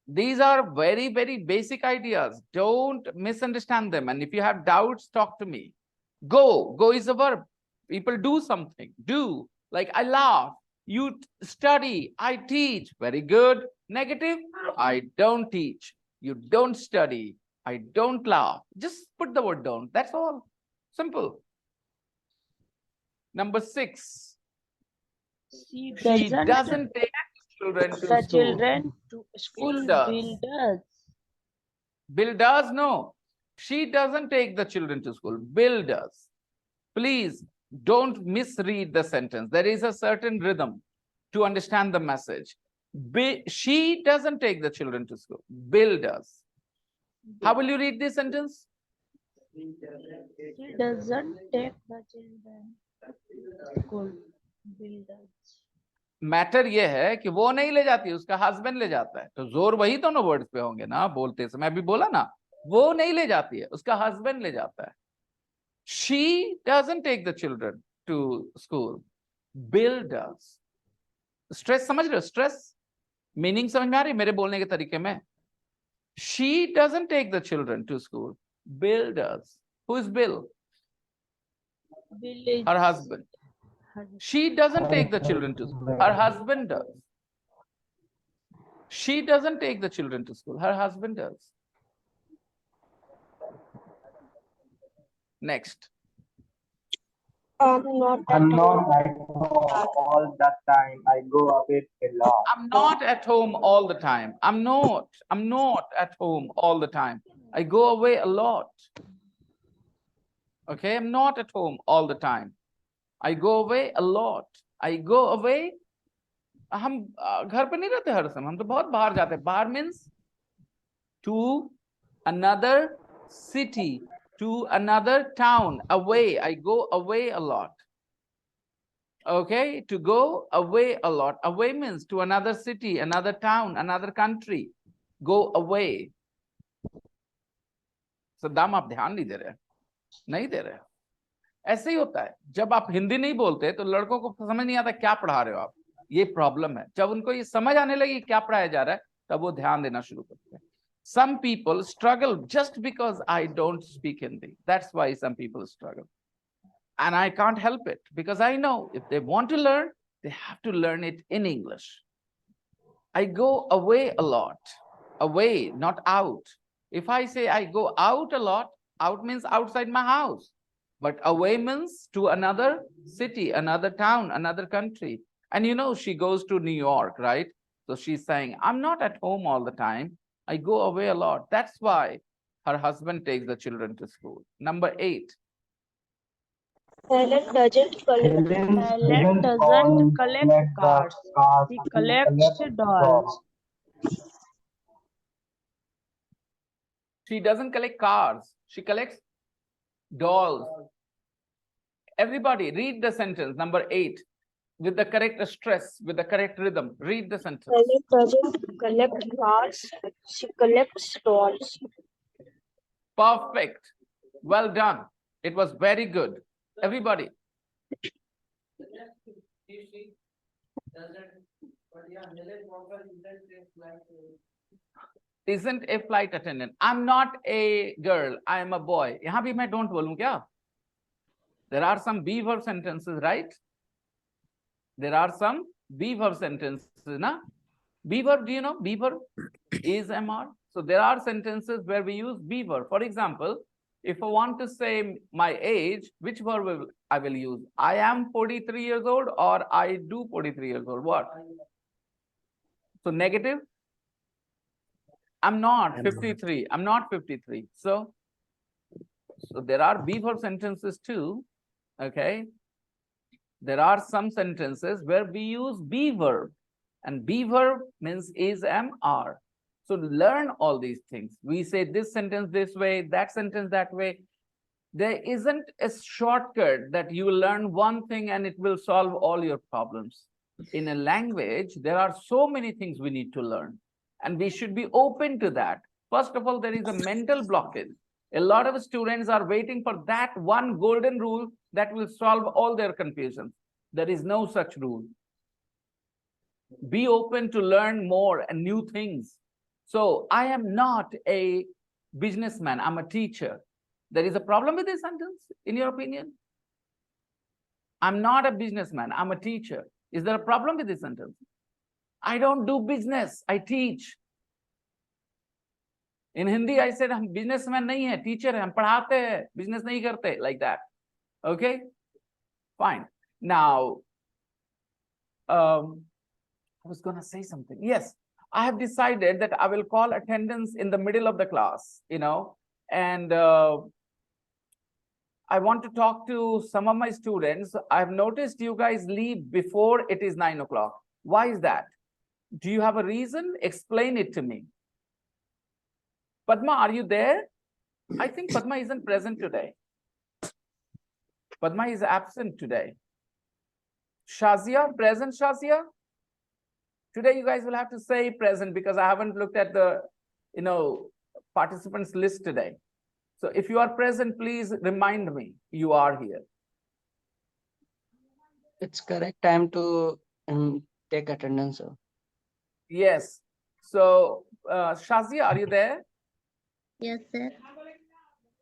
These are very, very basic ideas. Don't misunderstand them. And if you have doubts, talk to me. Go is a verb. People do something. Do. Like I laugh. You study. I teach. Very good. Negative. I don't teach. You don't study. I don't laugh. Just put the word down. That's all. Simple. Number 6. She She doesn't take children to the school. children to school. Bill does. Bill does. Bill does? No. She doesn't take the children to school. Bill does. Please don't misread the sentence. There is a certain rhythm to understand the message. She doesn't take the children to school. Bill does. How will you read this sentence? She doesn't take the children to school. Bill does. Matter ये है कि वो नहीं ले जाती, उसका husband ले जाता है। तो जोर वही दोनों वर्ड्स पे होंगे ना, बोलते समय अभी बोला ना, वो नहीं ले जाती है, उसका हस्बैंड ले जाता है। She doesn't take the children to school. Bill does. Stress समझ रहे हो? स्ट्रेस मीनिंग समझ में आ रही है मेरे बोलने के तरीके में? She doesn't take the children to school. Bill does. Who is Bill? Bill is Her husband. She doesn't take the children to school. Her husband does. She doesn't take the children to school. Her husband does. Next. I'm not at I'm not home. at home all the time. I go away a lot. I'm not at home all the time. I'm not at home all the time. I go away a lot. Okay, I'm not at home all the time. I go away a lot. I go away. हम घर पे नहीं रहते हर समय, हम तो बहुत बाहर जाते हैं. बाहर means to another city, to another town, away. I go away a lot. Okay, to go away a lot. Away means to another city, another town, another country. Go away. So दाम आप ध्यान नहीं दे रहे, नहीं दे रहे. ऐसे ही होता है, जब आप हिंदी नहीं बोलते तो लड़कों को समझ नहीं आता क्या पढ़ा रहे हो आप. ये प्रॉब्लम है. जब उनको ये समझ आने लगी क्या पढ़ाया जा रहा है, तब वो ध्यान देना शुरू करते हैं. Some people struggle just because I don't speak Hindi. That's why some people struggle. And I can't help it, because I know if they want to learn, they have to learn it in English. I go away a lot. Away, not out. If I say I go out a lot, out means outside my house. But away means to another city, another town, another country. And you know, she goes to New York, right? So she's saying, I'm not at home all the time. I go away a lot. That's why her husband takes the children to school. Number 8. Helen doesn't collect. Helen doesn't collect cards. She collects dolls. She doesn't collect cars. She collects dolls. Everybody read the sentence, number 8, with the correct stress, with the correct rhythm. Read the sentence. Helen doesn't collect cards. She collects dolls. Perfect. Well done. It was very good. Everybody. Isn't a flight attendant. I'm not a girl. I am a boy. यहाँ भी मैं don't बोलूं क्या? There are some be verb sentences, right? There are some be verb sentences, na? Be verb, do you know? Be verb is MR. So there are sentences where we use be verb. For example, if I want to say my age, which verb I will use? I am 43 years old, or I do 43 years old. What? So negative. I'm not 53. I'm not 53. So there are be verb sentences too. Okay. There are some sentences where we use be verb, and be verb means is, am, are. So learn all these things. We say this sentence this way, that sentence that way. There isn't a shortcut that you learn one thing and it will solve all your problems. In a language, there are so many things we need to learn, and we should be open to that. First of all, there is a mental blockage. A lot of students are waiting for that one golden rule that will solve all their confusions. There is no such rule. Be open to learn more and new things. So I am not a businessman, I'm a teacher. There is a problem with this sentence, in your opinion? I'm not a businessman, I'm a teacher. Is there a problem with this sentence? I don't do business, I teach. In Hindi, I said, हम businessman नहीं है, teacher है, हम पढ़ाते हैं, business नहीं करते, like that. Okay? Fine. Now, I was going to say something. Yes, I have decided that I will call attendance in the middle of the class, you know, and I want to talk to some of my students. I've noticed you guys leave before it is 9 o'clock. Why is that? Do you have a reason? Explain it to me. Padma, are you there? I think Padma isn't present today. Padma is absent today. Shazia, present Shazia? Today you guys will have to say present because I haven't looked at the, participants list today. So if you are present, please remind me you are here. It's correct time to take attendance, sir. Yes. So Shazia, are you there? Yes, sir.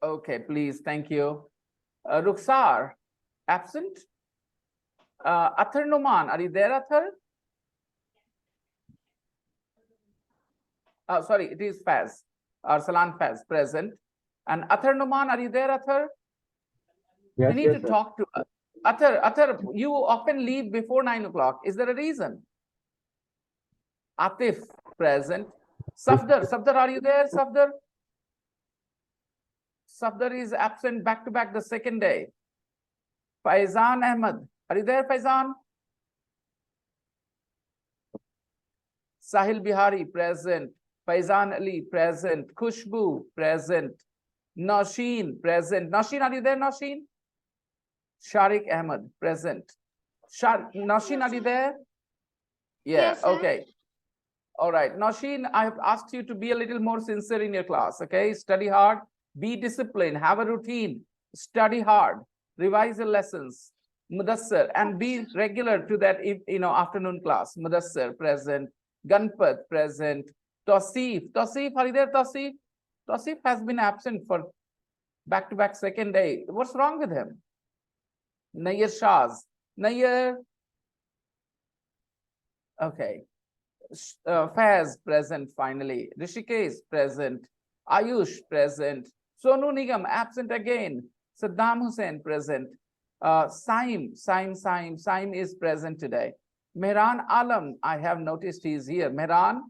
Okay, please. Thank you. Rukhsar, absent. Athar Numan, are you there, Athar? Sorry, it is Faz. Arsalan Faz, present. And Athar Numan, are you there, Athar? Yes, You need yes, to sir. talk to us. Athar, you often leave before 9 o'clock. Is there a reason? Atif, present. Safdar, are you there, Safdar? Safdar is absent back-to-back the second day. Faizan Ahmed, are you there, Faizan? Sahil Bihari, present. Faizan Ali, present. Khushbu, present. Nausheen, present. Nausheen, are you there, Nausheen? Sharik Ahmed, present. Nausheen, are you there? Yeah, Yes, sir. okay. All right. Nausheen, I have asked you to be a little more sincere in your class, okay? Study hard, be disciplined, have a routine, study hard, revise your lessons. Mudassar, and be regular to that, afternoon class. Mudassar, present. Ganpat, present. Tausif, are you there, Tausif? Tausif has been absent for back-to-back second day. What's wrong with him? Nayyar Shaz. Nayyar. Okay. Faz, present finally. Rishikesh, present. Ayush, present. Sonu Nigam, absent again. Saddam Hussain, present. Saim is present today. Mehran Alam, I have noticed he is here. Mehran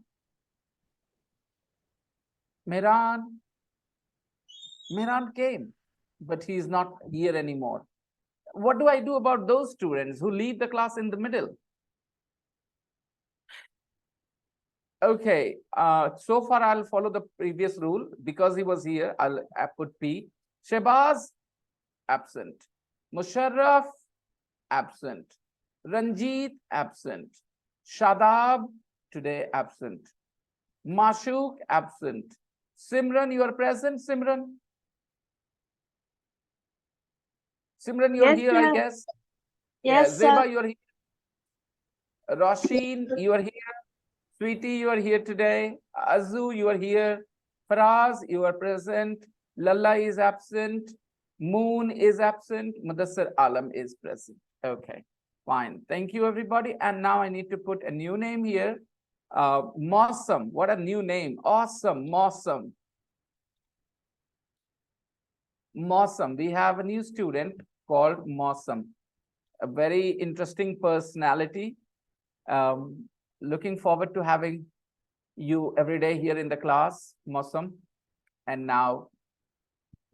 came, but he is not here anymore. What do I do about those students who leave the class in the middle? Okay, so far I'll follow the previous rule. Because he was here, I'll put P. Shehbaz, absent. Musharraf, absent. Ranjit, absent. Shadab, today absent. Mashuk, absent. Simran, you are present, Simran? Simran, you're Yes, here, sir. I guess. Yes, Zeba, sir. you're here. Roshin, you are here. Sweetie, you are here today. Azu, you are here. Faraz, you are present. Lalla is absent. Moon is absent. Mudassar Alam is present. Okay, fine. Thank you, everybody. And now I need to put a new name here. Mawsam, what a new name. Awesome, Mawsam. Mawsam, we have a new student called Mawsam. A very interesting personality. Looking forward to having you every day here in the class, Mawsam. And now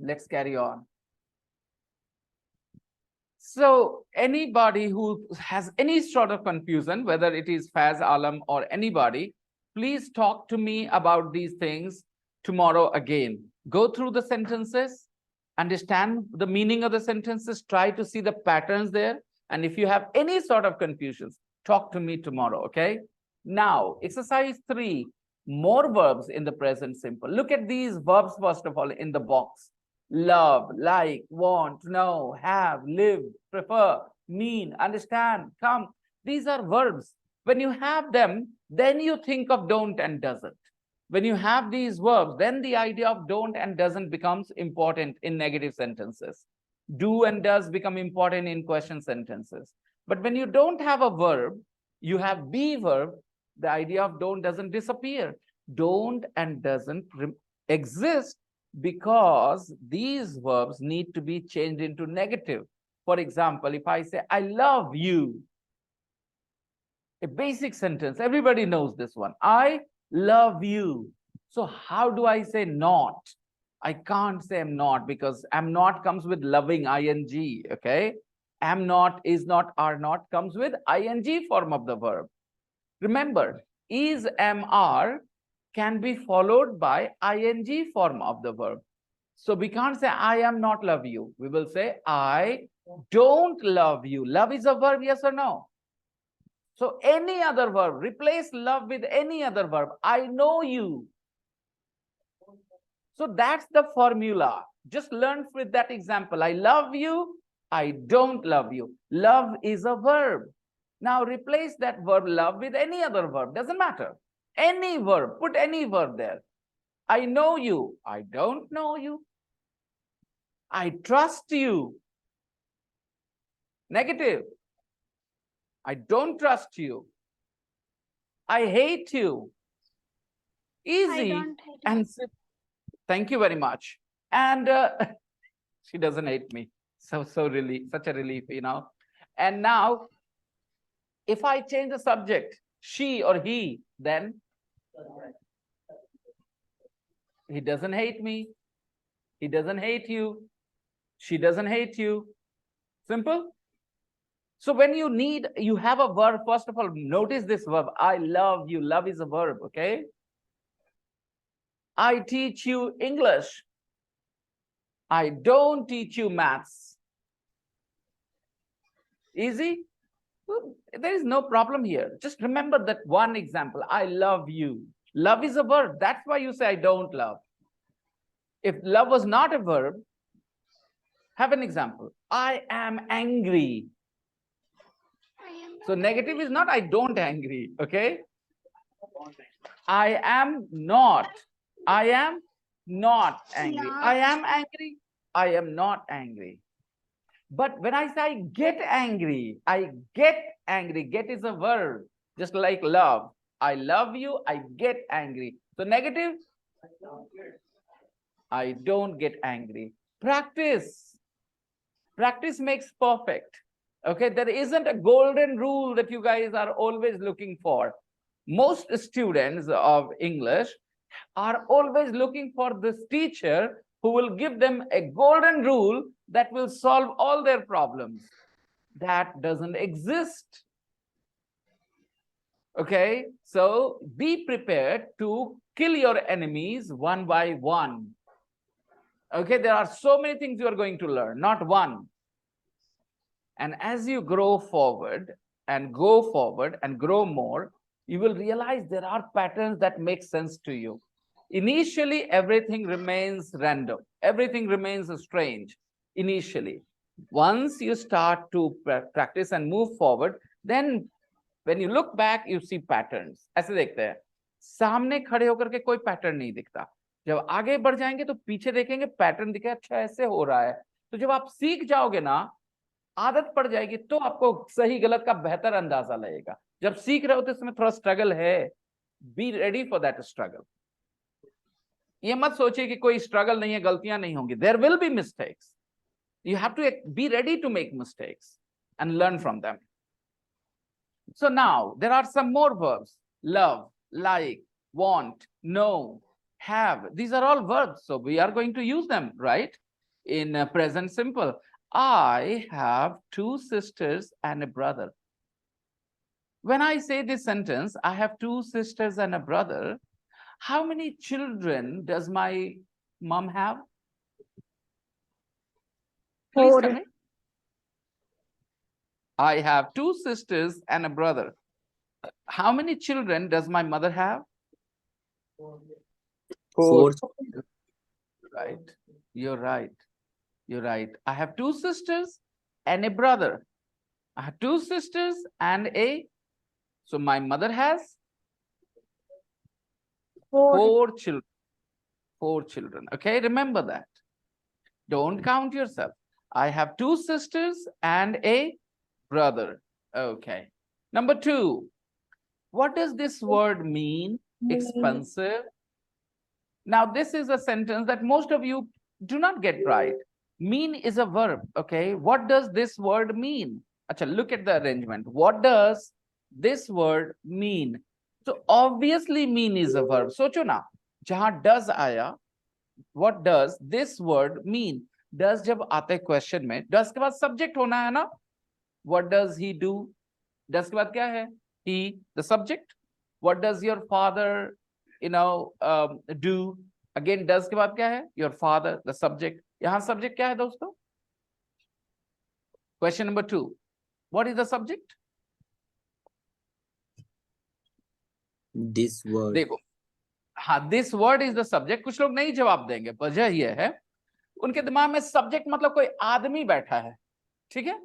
let's carry on. So anybody who has any sort of confusion, whether it is Faz Alam or anybody, please talk to me about these things tomorrow again. Go through the sentences, understand the meaning of the sentences, try to see the patterns there. And if you have any sort of confusions, talk to me tomorrow, okay? Now, exercise 3, more verbs in the present simple. Look at these verbs, first of all, in the box. Love, like, want, know, have, live, prefer, mean, understand, come. These are verbs. When you have them, then you think of don't and doesn't. When you have these verbs, then the idea of don't and doesn't becomes important in negative sentences. Do and does become important in question sentences. But when you don't have a verb, you have be verb, the idea of don't doesn't disappear. Don't and doesn't exist because these verbs need to be changed into negative. For example, if I say, I love you, a basic sentence, everybody knows this one. I love you. So how do I say not? I can't say am not because am not comes with loving ing. Okay. Am not, is not, are not comes with ing form of the verb. Remember, is, am, are can be followed by ing form of the verb. So we can't say I am not love you. We will say I don't love you. Love is a verb, yes or no? So any other verb, replace love with any other verb. I know you. So that's the formula. Just learn with that example. I love you. I don't love you. Love is a verb. Now replace that verb love with any other verb. Doesn't matter. Any verb. Put any verb there. I know you. I don't know you. I trust you. Negative. I don't trust you. I hate you. Easy and simple. Thank you very much. And she doesn't hate me. So relief, such a relief, you know. And now, if I change the subject, she or he, then he doesn't hate me. He doesn't hate you. She doesn't hate you. Simple. So when you need, you have a verb, first of all, notice this verb. I love you. Love is a verb, okay? I teach you English. I don't teach you maths. Easy? Well, there is no problem here. Just remember that one example. I love you. Love is a verb. That's why you say I don't love. If love was not a verb, have an example. I am angry. So negative is not I don't angry, okay? I am not. I am not angry. I am angry. I am not angry. But when I say I get angry, I get angry. Get is a verb, just like love. I love you. I get angry. So negative, I don't get angry. Practice. Practice makes perfect. Okay, there isn't a golden rule that you guys are always looking for. Most students of English are always looking for this teacher who will give them a golden rule that will solve all their problems. That doesn't exist. Okay, so be prepared to kill your enemies one by one. Okay, there are so many things you are going to learn, not one. And as you grow forward and go forward and grow more, you will realize there are patterns that make sense to you. Initially, everything remains random. Everything remains strange initially. Once you start to practice and move forward, then when you look back, you see patterns. ऐसे देखते हैं, सामने खड़े होकर के कोई pattern नहीं दिखता. जब आगे बढ़ जाएंगे तो पीछे देखेंगे पैटर्न दिखे, अच्छा ऐसे हो रहा है. तो जब आप सीख जाओगे ना, आदत पड़ जाएगी, तो आपको सही गलत का बेहतर अंदाजा लगेगा. जब सीख रहे हो तो इसमें थोड़ा स्ट्रगल है. Be ready for that struggle. ये मत सोचिए कि कोई स्ट्रगल नहीं है, गलतियां नहीं होंगी. There will be mistakes. You have to be ready to make mistakes and learn from them. So now there are some more verbs. Love, like, want, know, have. These are all verbs. So we are going to use them, right? In present simple. I have 2 sisters and a brother. When I say this sentence, I have 2 sisters and a brother, how many children does my mom have? Please tell me. I have 2 sisters and a brother. How many children does my mother have? 4. Right. You're right. You're right. I have 2 sisters and a brother. I have 2 sisters and a... So my mother has 4 children. 4 children. Okay, remember that. Don't count yourself. I have 2 sisters and a brother. Okay. Number 2. What does this word mean? Expensive. Now, this is a sentence that most of you do not get right. Mean is a verb. Okay. What does this word mean? Achha, look at the arrangement. What does this word mean? So obviously mean is a verb. Socho na, jahan does aaya, what does this word mean? Does जब आते हैं question में, does के बाद subject होना है ना? What does he do? Does के बाद क्या है? He, the subject. What does your father, do? Again, does के बाद क्या है? Your father, the subject. यहाँ subject क्या है दोस्तों? Question number 2. What is the subject? This word. देखो, हाँ, this word is the subject. कुछ लोग नहीं जवाब देंगे, वजह यह है उनके दिमाग में सब्जेक्ट मतलब कोई आदमी बैठा है, ठीक है?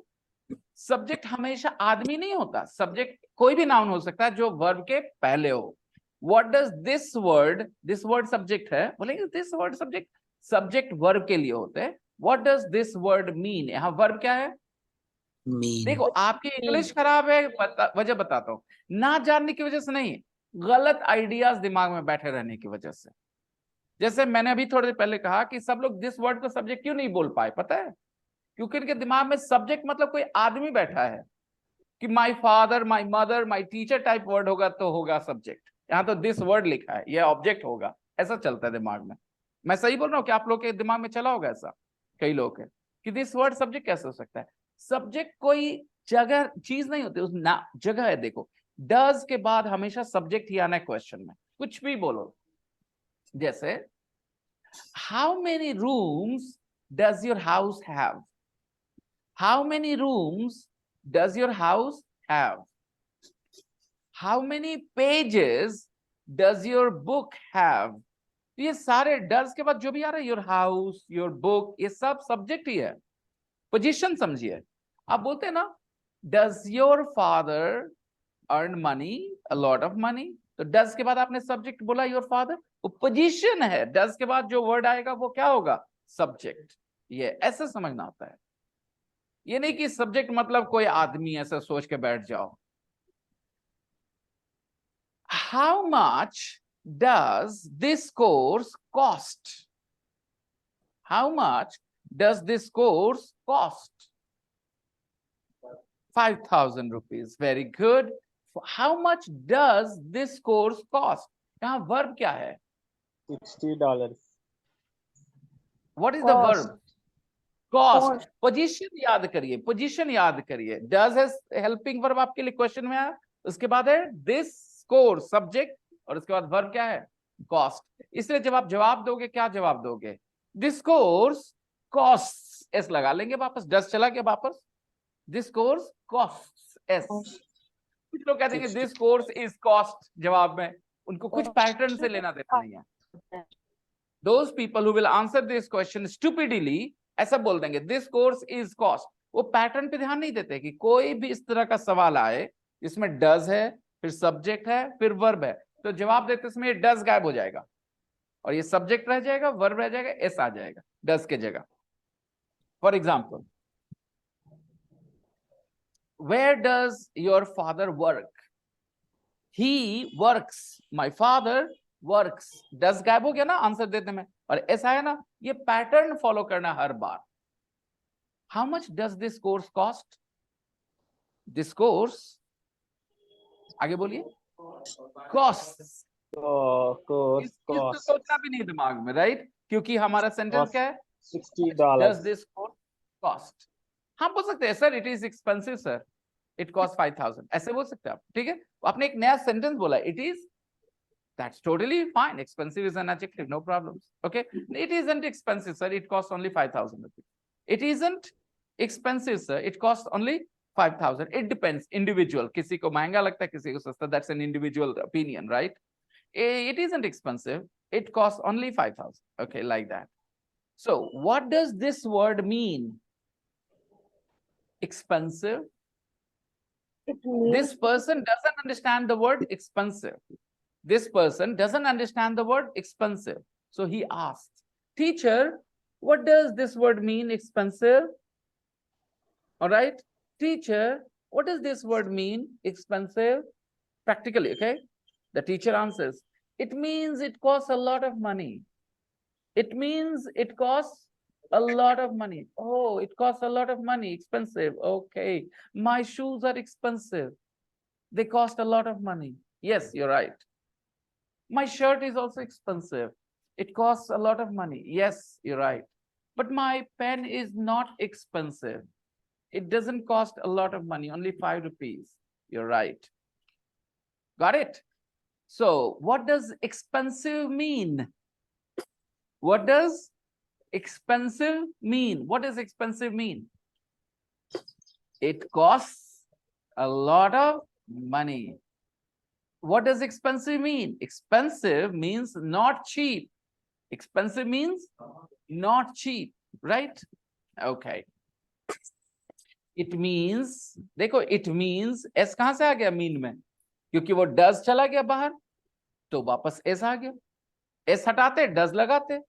सब्जेक्ट हमेशा आदमी नहीं होता, सब्जेक्ट कोई भी नाउन हो सकता है जो वर्ब के पहले हो। What does this word subject है, बोलेंगे this word subject, subject verb के लिए होते हैं। What does this word mean? यहाँ वर्ब क्या है? Mean. देखो, आपकी इंग्लिश खराब है, वजह बताता हूँ, ना जानने की वजह से नहीं, गलत आइडियाज दिमाग में बैठे रहने की वजह से। जैसे मैंने अभी थोड़ी देर पहले कहा कि सब लोग दिस वर्ड को सब्जेक्ट क्यों नहीं बोल पाए, पता है? क्योंकि इनके दिमाग में सब्जेक्ट मतलब कोई आदमी बैठा है कि my father, my mother, my teacher type word होगा तो होगा सब्जेक्ट। यहाँ तो दिस वर्ड लिखा है, ये ऑब्जेक्ट होगा, ऐसा चलता है दिमाग में। मैं सही बोल रहा हूँ कि आप लोग के दिमाग में चला होगा ऐसा? कई लोग है कि दिस वर्ड सब्जेक्ट कैसे हो सकता है? सब्जेक्ट कोई जगह चीज नहीं होती, उस ना जगह है। देखो, डज के बाद हमेशा सब्जेक्ट ही आना है क्वेश्चन में, कुछ भी बोलो। जैसे how many rooms does your house have? How many rooms does your house have? How many pages does your book have? ये सारे does के बाद जो भी आ रहा है, your house, your book, ये सब सब्जेक्ट ही है। पोजीशन समझिए, आप बोलते हैं ना does your father earn money, a lot of money, तो does के बाद आपने सब्जेक्ट बोला your father, वो पोजीशन है। does के बाद जो वर्ड आएगा वो क्या होगा? सब्जेक्ट। ये ऐसे समझना होता है, ये नहीं कि सब्जेक्ट मतलब कोई आदमी, ऐसा सोच के बैठ जाओ। How much does this course cost? How much does this course cost? 5,000 rupees. Very good. How much does this course cost? यहाँ verb क्या है? $60. What is the verb? Cost. Position याद करिए, पोजीशन याद करिए। डज है हेल्पिंग वर्ब आपके लिए क्वेश्चन में आया, उसके बाद है दिस कोर्स सब्जेक्ट, और उसके बाद वर्ब क्या है? कॉस्ट। इसलिए जब आप जवाब दोगे, क्या जवाब दोगे? दिस कोर्स कॉस्ट, एस लगा लेंगे वापस, डज चला गया वापस, दिस कोर्स कॉस्ट एस। कुछ लोग कहते हैं दिस कोर्स इज कॉस्ट जवाब में, उनको कुछ पैटर्न से लेना देना नहीं है। Those people who will answer this question stupidly ऐसा बोल देंगे दिस कोर्स इज कॉस्ट, वो पैटर्न पे ध्यान नहीं देते कि कोई भी इस तरह का सवाल आए जिसमें डज है, फिर सब्जेक्ट है, फिर वर्ब है, तो जवाब देते समय डज गायब हो जाएगा और ये सब्जेक्ट रह जाएगा, वर्ब रह जाएगा, एस आ जाएगा डज के जगह। For example, where does your father work? He works, my father works, does गायब हो गया ना आंसर देने में, और ऐसा है ना, ये पैटर्न फॉलो करना हर बार। How much does this course cost? This course, आगे बोलिए, कॉस्ट। तो सोचना भी नहीं दिमाग में, राइट? क्योंकि हमारा सेंटेंस क्या है? $60. Does this course cost. हम बोल सकते हैं sir it is expensive sir, it cost 5,000, ऐसे बोल सकते हैं आप, ठीक है? आपने एक नया सेंटेंस बोला, it is, that's totally fine. Expensive is an adjective, no problems. Okay, it isn't expensive, sir. It costs only 5,000 rupees. It isn't expensive, sir. It costs only 5,000. It depends, individual. किसी को महंगा लगता है, किसी को सस्ता. That's an individual opinion, right? It isn't expensive. It costs only 5,000. Okay, like that. So, what does this word mean? Expensive. This person doesn't understand the word expensive. This person doesn't understand the word expensive. So he asked, teacher, what does this word mean, expensive? All right, teacher, what does this word mean, expensive? Practically, okay? The teacher answers, it means it costs a lot of money. It means it costs a lot of money. Oh, it costs a lot of money, expensive. Okay, my shoes are expensive. They cost a lot of money. Yes, you're right. My shirt is also expensive. It costs a lot of money. Yes, you're right. But my pen is not expensive. It doesn't cost a lot of money, only 5 rupees. You're right. Got it? So what does expensive mean? What does expensive mean? What does expensive mean? It costs a lot of money. What does expensive mean? Expensive means not cheap. Expensive means not cheap, right? Okay. It means, देखो, it means s कहां से आ गया mean में? क्योंकि वो does चला गया बाहर, तो वापस s आ गया. s हटाते, does लगाते.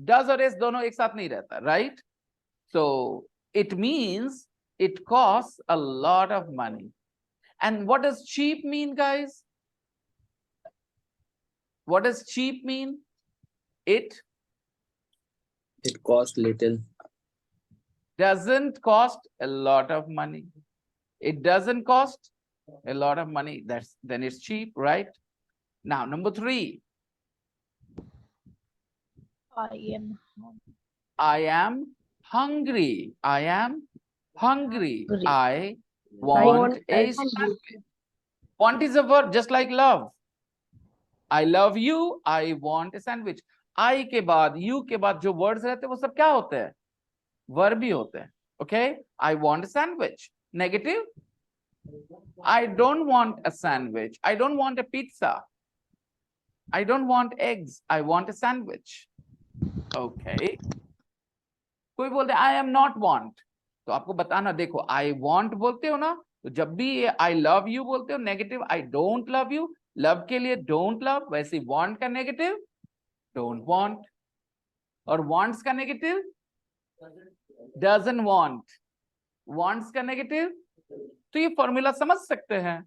Does और s दोनों एक साथ नहीं रहता, right? So it means it costs a lot of money. And what does cheap mean, guys? What does cheap mean? It costs little. Doesn't cost a lot of money. It doesn't cost a lot of money. Then it's cheap, right? Now, number 3. I am hungry. I am hungry. I want a sandwich. Want is a verb, just like love. I love you. I want a sandwich. I के बाद, you के बाद जो words रहते हैं वो सब क्या होते हैं? Verb ही होते हैं. Okay? I want a sandwich. Negative? I don't want a sandwich. I don't want a pizza. I don't want eggs. I want a sandwich. Okay. कोई बोलते I am not want. तो आपको बताना, देखो I want बोलते हो ना, तो जब भी I love you बोलते हो negative, I don't love you. Love के लिए don't love, वैसे want का negative don't want. और wants का negative doesn't want. Wants का negative, तो ये फॉर्मूला समझ सकते हैं.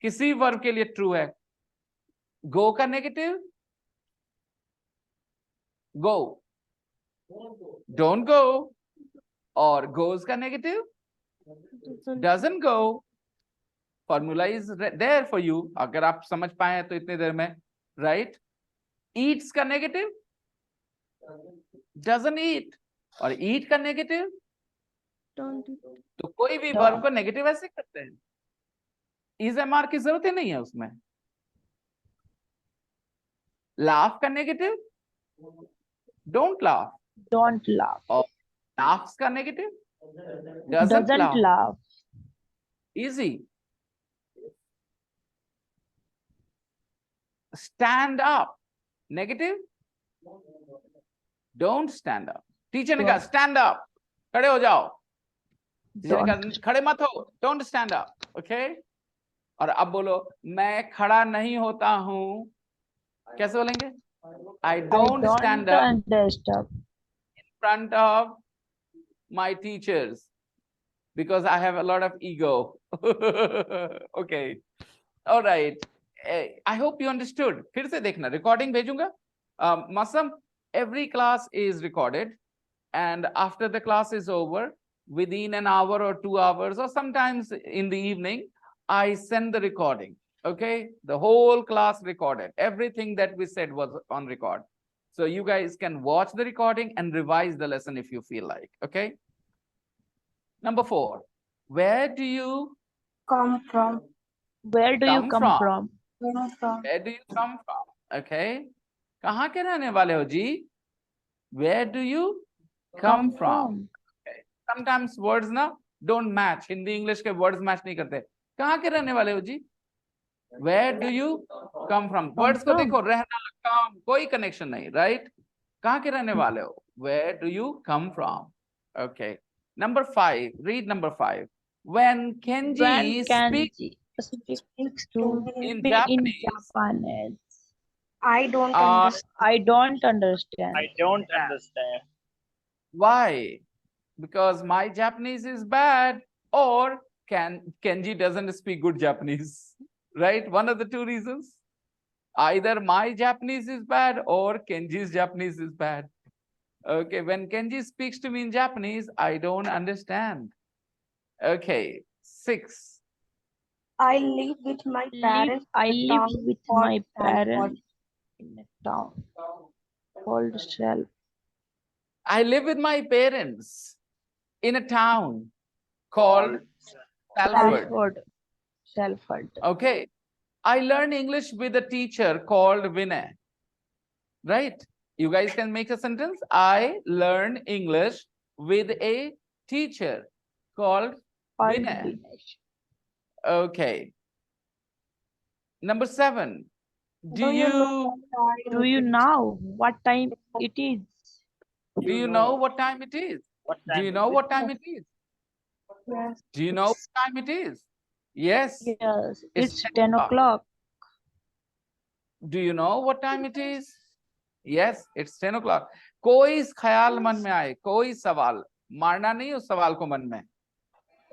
किसी वर्ब के लिए ट्रू है. Go का negative go. Don't go. और goes का negative doesn't go. Formula is there for you. अगर आप समझ पाए तो इतनी देर में, right? Eats का negative doesn't eat. और eat का negative Don't eat. तो कोई भी वर्ब को नेगेटिव ऐसे करते हैं. इज एम आर की जरूरत ही नहीं है उसमें. लाफ का negative don't laugh. Don't laugh. और laughs का negative Doesn't laugh. Easy. Stand up. Negative? Don't stand up. Teacher ने कहा stand up. खड़े हो जाओ. टीचर ने कहा खड़े मत हो. Don't stand up. Okay? और अब बोलो मैं खड़ा नहीं होता हूँ. कैसे बोलेंगे? I don't stand up in front of my teachers because I have a lot of ego. Okay. All right. I hope you understood. फिर से देखना. Recording भेजूंगा. Masam, every class is recorded, and after the class is over, within an hour or 2 hours, or sometimes in the evening, I send the recording. Okay, the whole class recorded. Everything that we said was on record. So you guys can watch the recording and revise the lesson if you feel like. Okay. Number 4. Where do you Come from. Where do you come from? Where do you come from? Okay. कहाँ के रहने वाले हो जी? Where do you come from? Okay. Sometimes words ना don't match. Hindi English के words match नहीं करते. कहाँ के रहने वाले हो जी? Where do you come from? Words को देखो, रहना, काम, कोई connection नहीं, right? कहाँ के रहने वाले हो? Where do you come from? Okay. Number 5. Read number 5. When Kenji Speaks to in me Japanese. Japanese. I don't understand. I don't understand. I don't understand. Why? Because my Japanese is bad, or Kenji doesn't speak good Japanese, right? One of the two reasons. Either my Japanese is bad or Kenji's Japanese is bad. Okay, when Kenji speaks to me in Japanese, I don't understand. Okay, 6. I live with my parents. I live with my parents in a town. called shelf. I live with my parents in a town called Salford. Salford. Salford. Okay. I learn English with a teacher called Vinay. Right? You guys can make a sentence. I learn English with a teacher called Vinay. Okay. Number 7. Do you know what time it is? Do you know what time it is? Do you know what time it is? Yes. Do you know what time it is? Yes. Yes, it's 10 o'clock. Do you know what time it is? Yes, it's 10 o'clock. कोई ख्याल मन में आए, कोई सवाल मारना नहीं उस सवाल को मन में.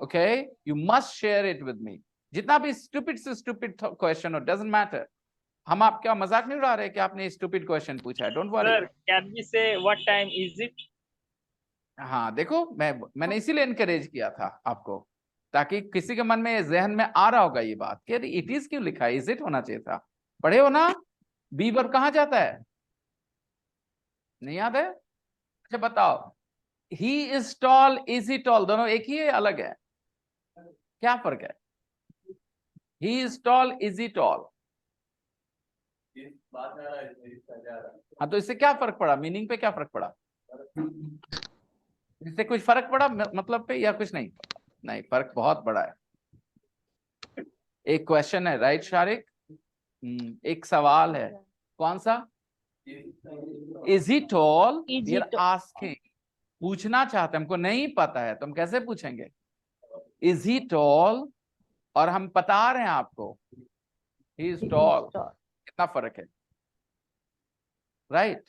Okay, you must share it with me. जितना भी stupid से stupid question हो, doesn't matter. हम आपका मजाक नहीं उड़ा रहे कि आपने stupid question पूछा है. Don't worry. Sir, can we say what time is it? हाँ देखो, मैंने इसीलिए encourage किया था आपको, ताकि किसी के मन में जहन में आ रहा होगा ये बात कि it is क्यों लिखा है, is it होना चाहिए था. पढ़े हो ना? बी वर्ब कहाँ जाता है? नहीं याद है? अच्छा बताओ. He is tall, is he tall? दोनों एक ही है, अलग है? क्या फर्क है? He is tall, is he tall? हाँ तो इससे क्या फर्क पड़ा? मीनिंग पे क्या फर्क पड़ा? इससे कुछ फर्क पड़ा मतलब पे या कुछ नहीं? नहीं, फर्क बहुत बड़ा है. एक क्वेश्चन है, राइट शारिक? एक सवाल है. कौन सा? Is he tall? We are asking. पूछना चाहते हैं, हमको नहीं पता है तो हम कैसे पूछेंगे? Is he tall? और हम बता रहे हैं आपको he is tall. कितना फर्क है? Right?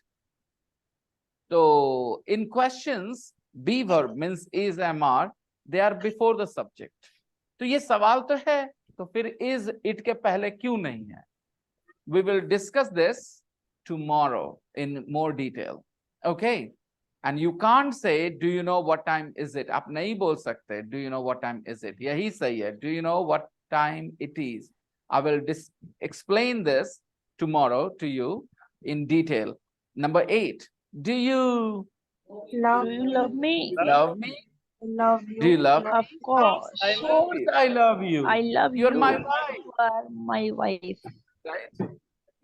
तो in questions be verb means is, am, are, they are before the subject. तो ये सवाल तो है, तो फिर is it के पहले क्यों नहीं है? We will discuss this tomorrow in more detail. Okay? And you can't say, do you know what time is it? आप नहीं बोल सकते, do you know what time is it? यही सही है. Do you know what time it is? I will explain this tomorrow to you in detail. Number 8. Do you love me? love me? Love you. Do you love me? Of course. Of course I love you. I love You're you. my wife. You are my wife. Right?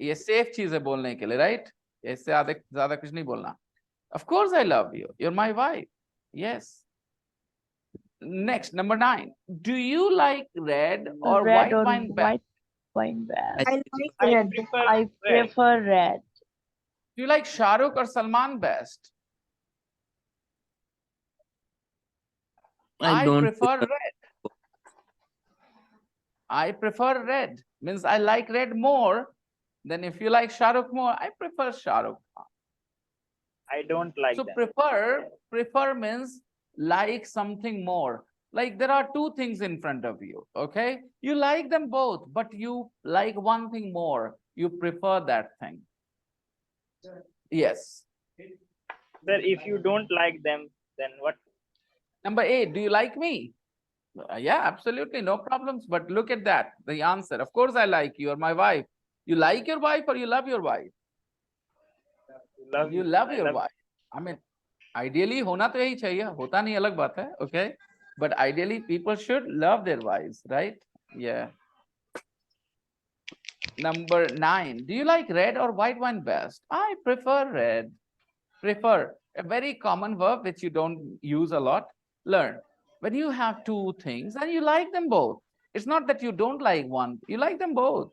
ये safe चीज है बोलने के लिए, right? इससे ज्यादा कुछ नहीं बोलना. Of course I love you. You're my wife. Yes. Next, number 9. Do you like red or Red white or wine best? white wine best. I like red. I prefer red. Do you like Shah Rukh or Salman best? I prefer red. I prefer red. Means I like red more than if you like Shah Rukh more. I prefer Shah Rukh. I don't like So that. prefer means like something more. Like there are two things in front of you, okay? You like them both, but you like one thing more. You prefer that thing. Yes. Sir, if you don't like them, then what? Number 8, do you like me? Yeah, absolutely, no problems. But look at that, the answer. Of course I like you, you're my wife. You like your wife or you love your wife? You love your wife. I mean, ideally होना तो यही चाहिए, होता नहीं अलग बात है, okay? But ideally people should love their wives, right? Yeah. Number 9, do you like red or white wine best? I prefer red. Prefer, a very common verb which you don't use a lot. Learn. When you have two things and you like them both, it's not that you don't like one, you like them both,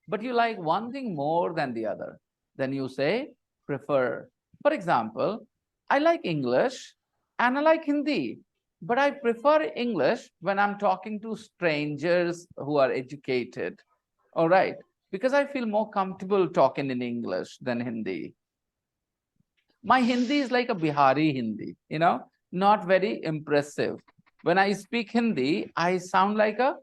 but you like one thing more than the other. Then you say prefer. For example, I like English and I like Hindi, but I prefer English when I'm talking to strangers who are educated. All right, because I feel more comfortable talking in English than Hindi. My Hindi is like a Bihari Hindi, you know, not very impressive. When I speak Hindi, I sound like a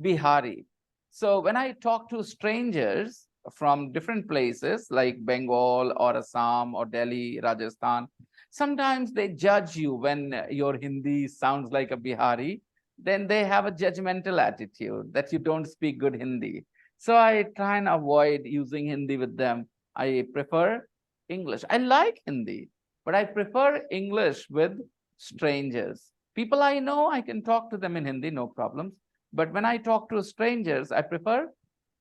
Bihari. So when I talk to strangers from different places like Bengal or Assam or Delhi, Rajasthan, sometimes they judge you when your Hindi sounds like a Bihari. Then they have a judgmental attitude that you don't speak good Hindi. So I try and avoid using Hindi with them. I prefer English. I like Hindi, but I prefer English with strangers. People I know, I can talk to them in Hindi, no problems. But when I talk to strangers, I prefer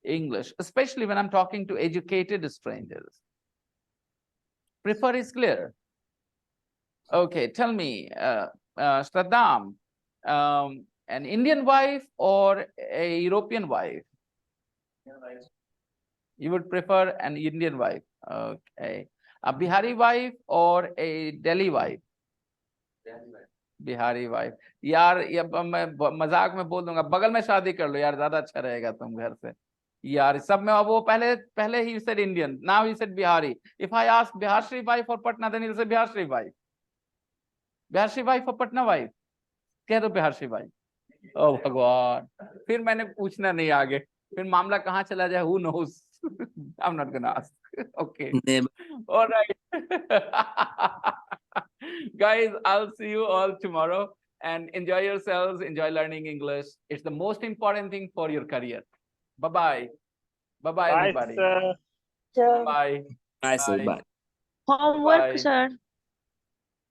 English, especially when I'm talking to educated strangers. Prefer is clear. Okay, tell me, Shraddam, an Indian wife or a European wife? You would prefer an Indian wife. Okay. A Bihari wife or a Delhi wife? Bihari wife यार, ये मैं मजाक में बोल दूंगा, बगल में शादी कर लो यार, ज्यादा अच्छा रहेगा तुम घर से यार। सब में वो पहले ही said Indian, now he said Bihari. If I ask Biharshri wife or Patna, then he'll say Biharshri wife. Biharshri wife or Patna wife? कह दो Biharshri wife. ओ भगवान, फिर मैंने पूछना नहीं आगे, फिर मामला कहाँ चला जाए, who knows. I'm not gonna ask. Okay. All right. Guys, I'll see you all tomorrow and enjoy yourselves. Enjoy learning English. It's the most important thing for your career. Bye-bye. Bye-bye, everybody. Sir. Bye. Bye, sir. Bye. Homework, Bye. sir.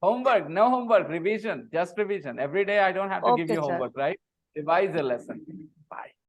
Homework, no homework, revision, just revision. Every day I don't have to give Okay, you sir. homework, right? Revise the lesson.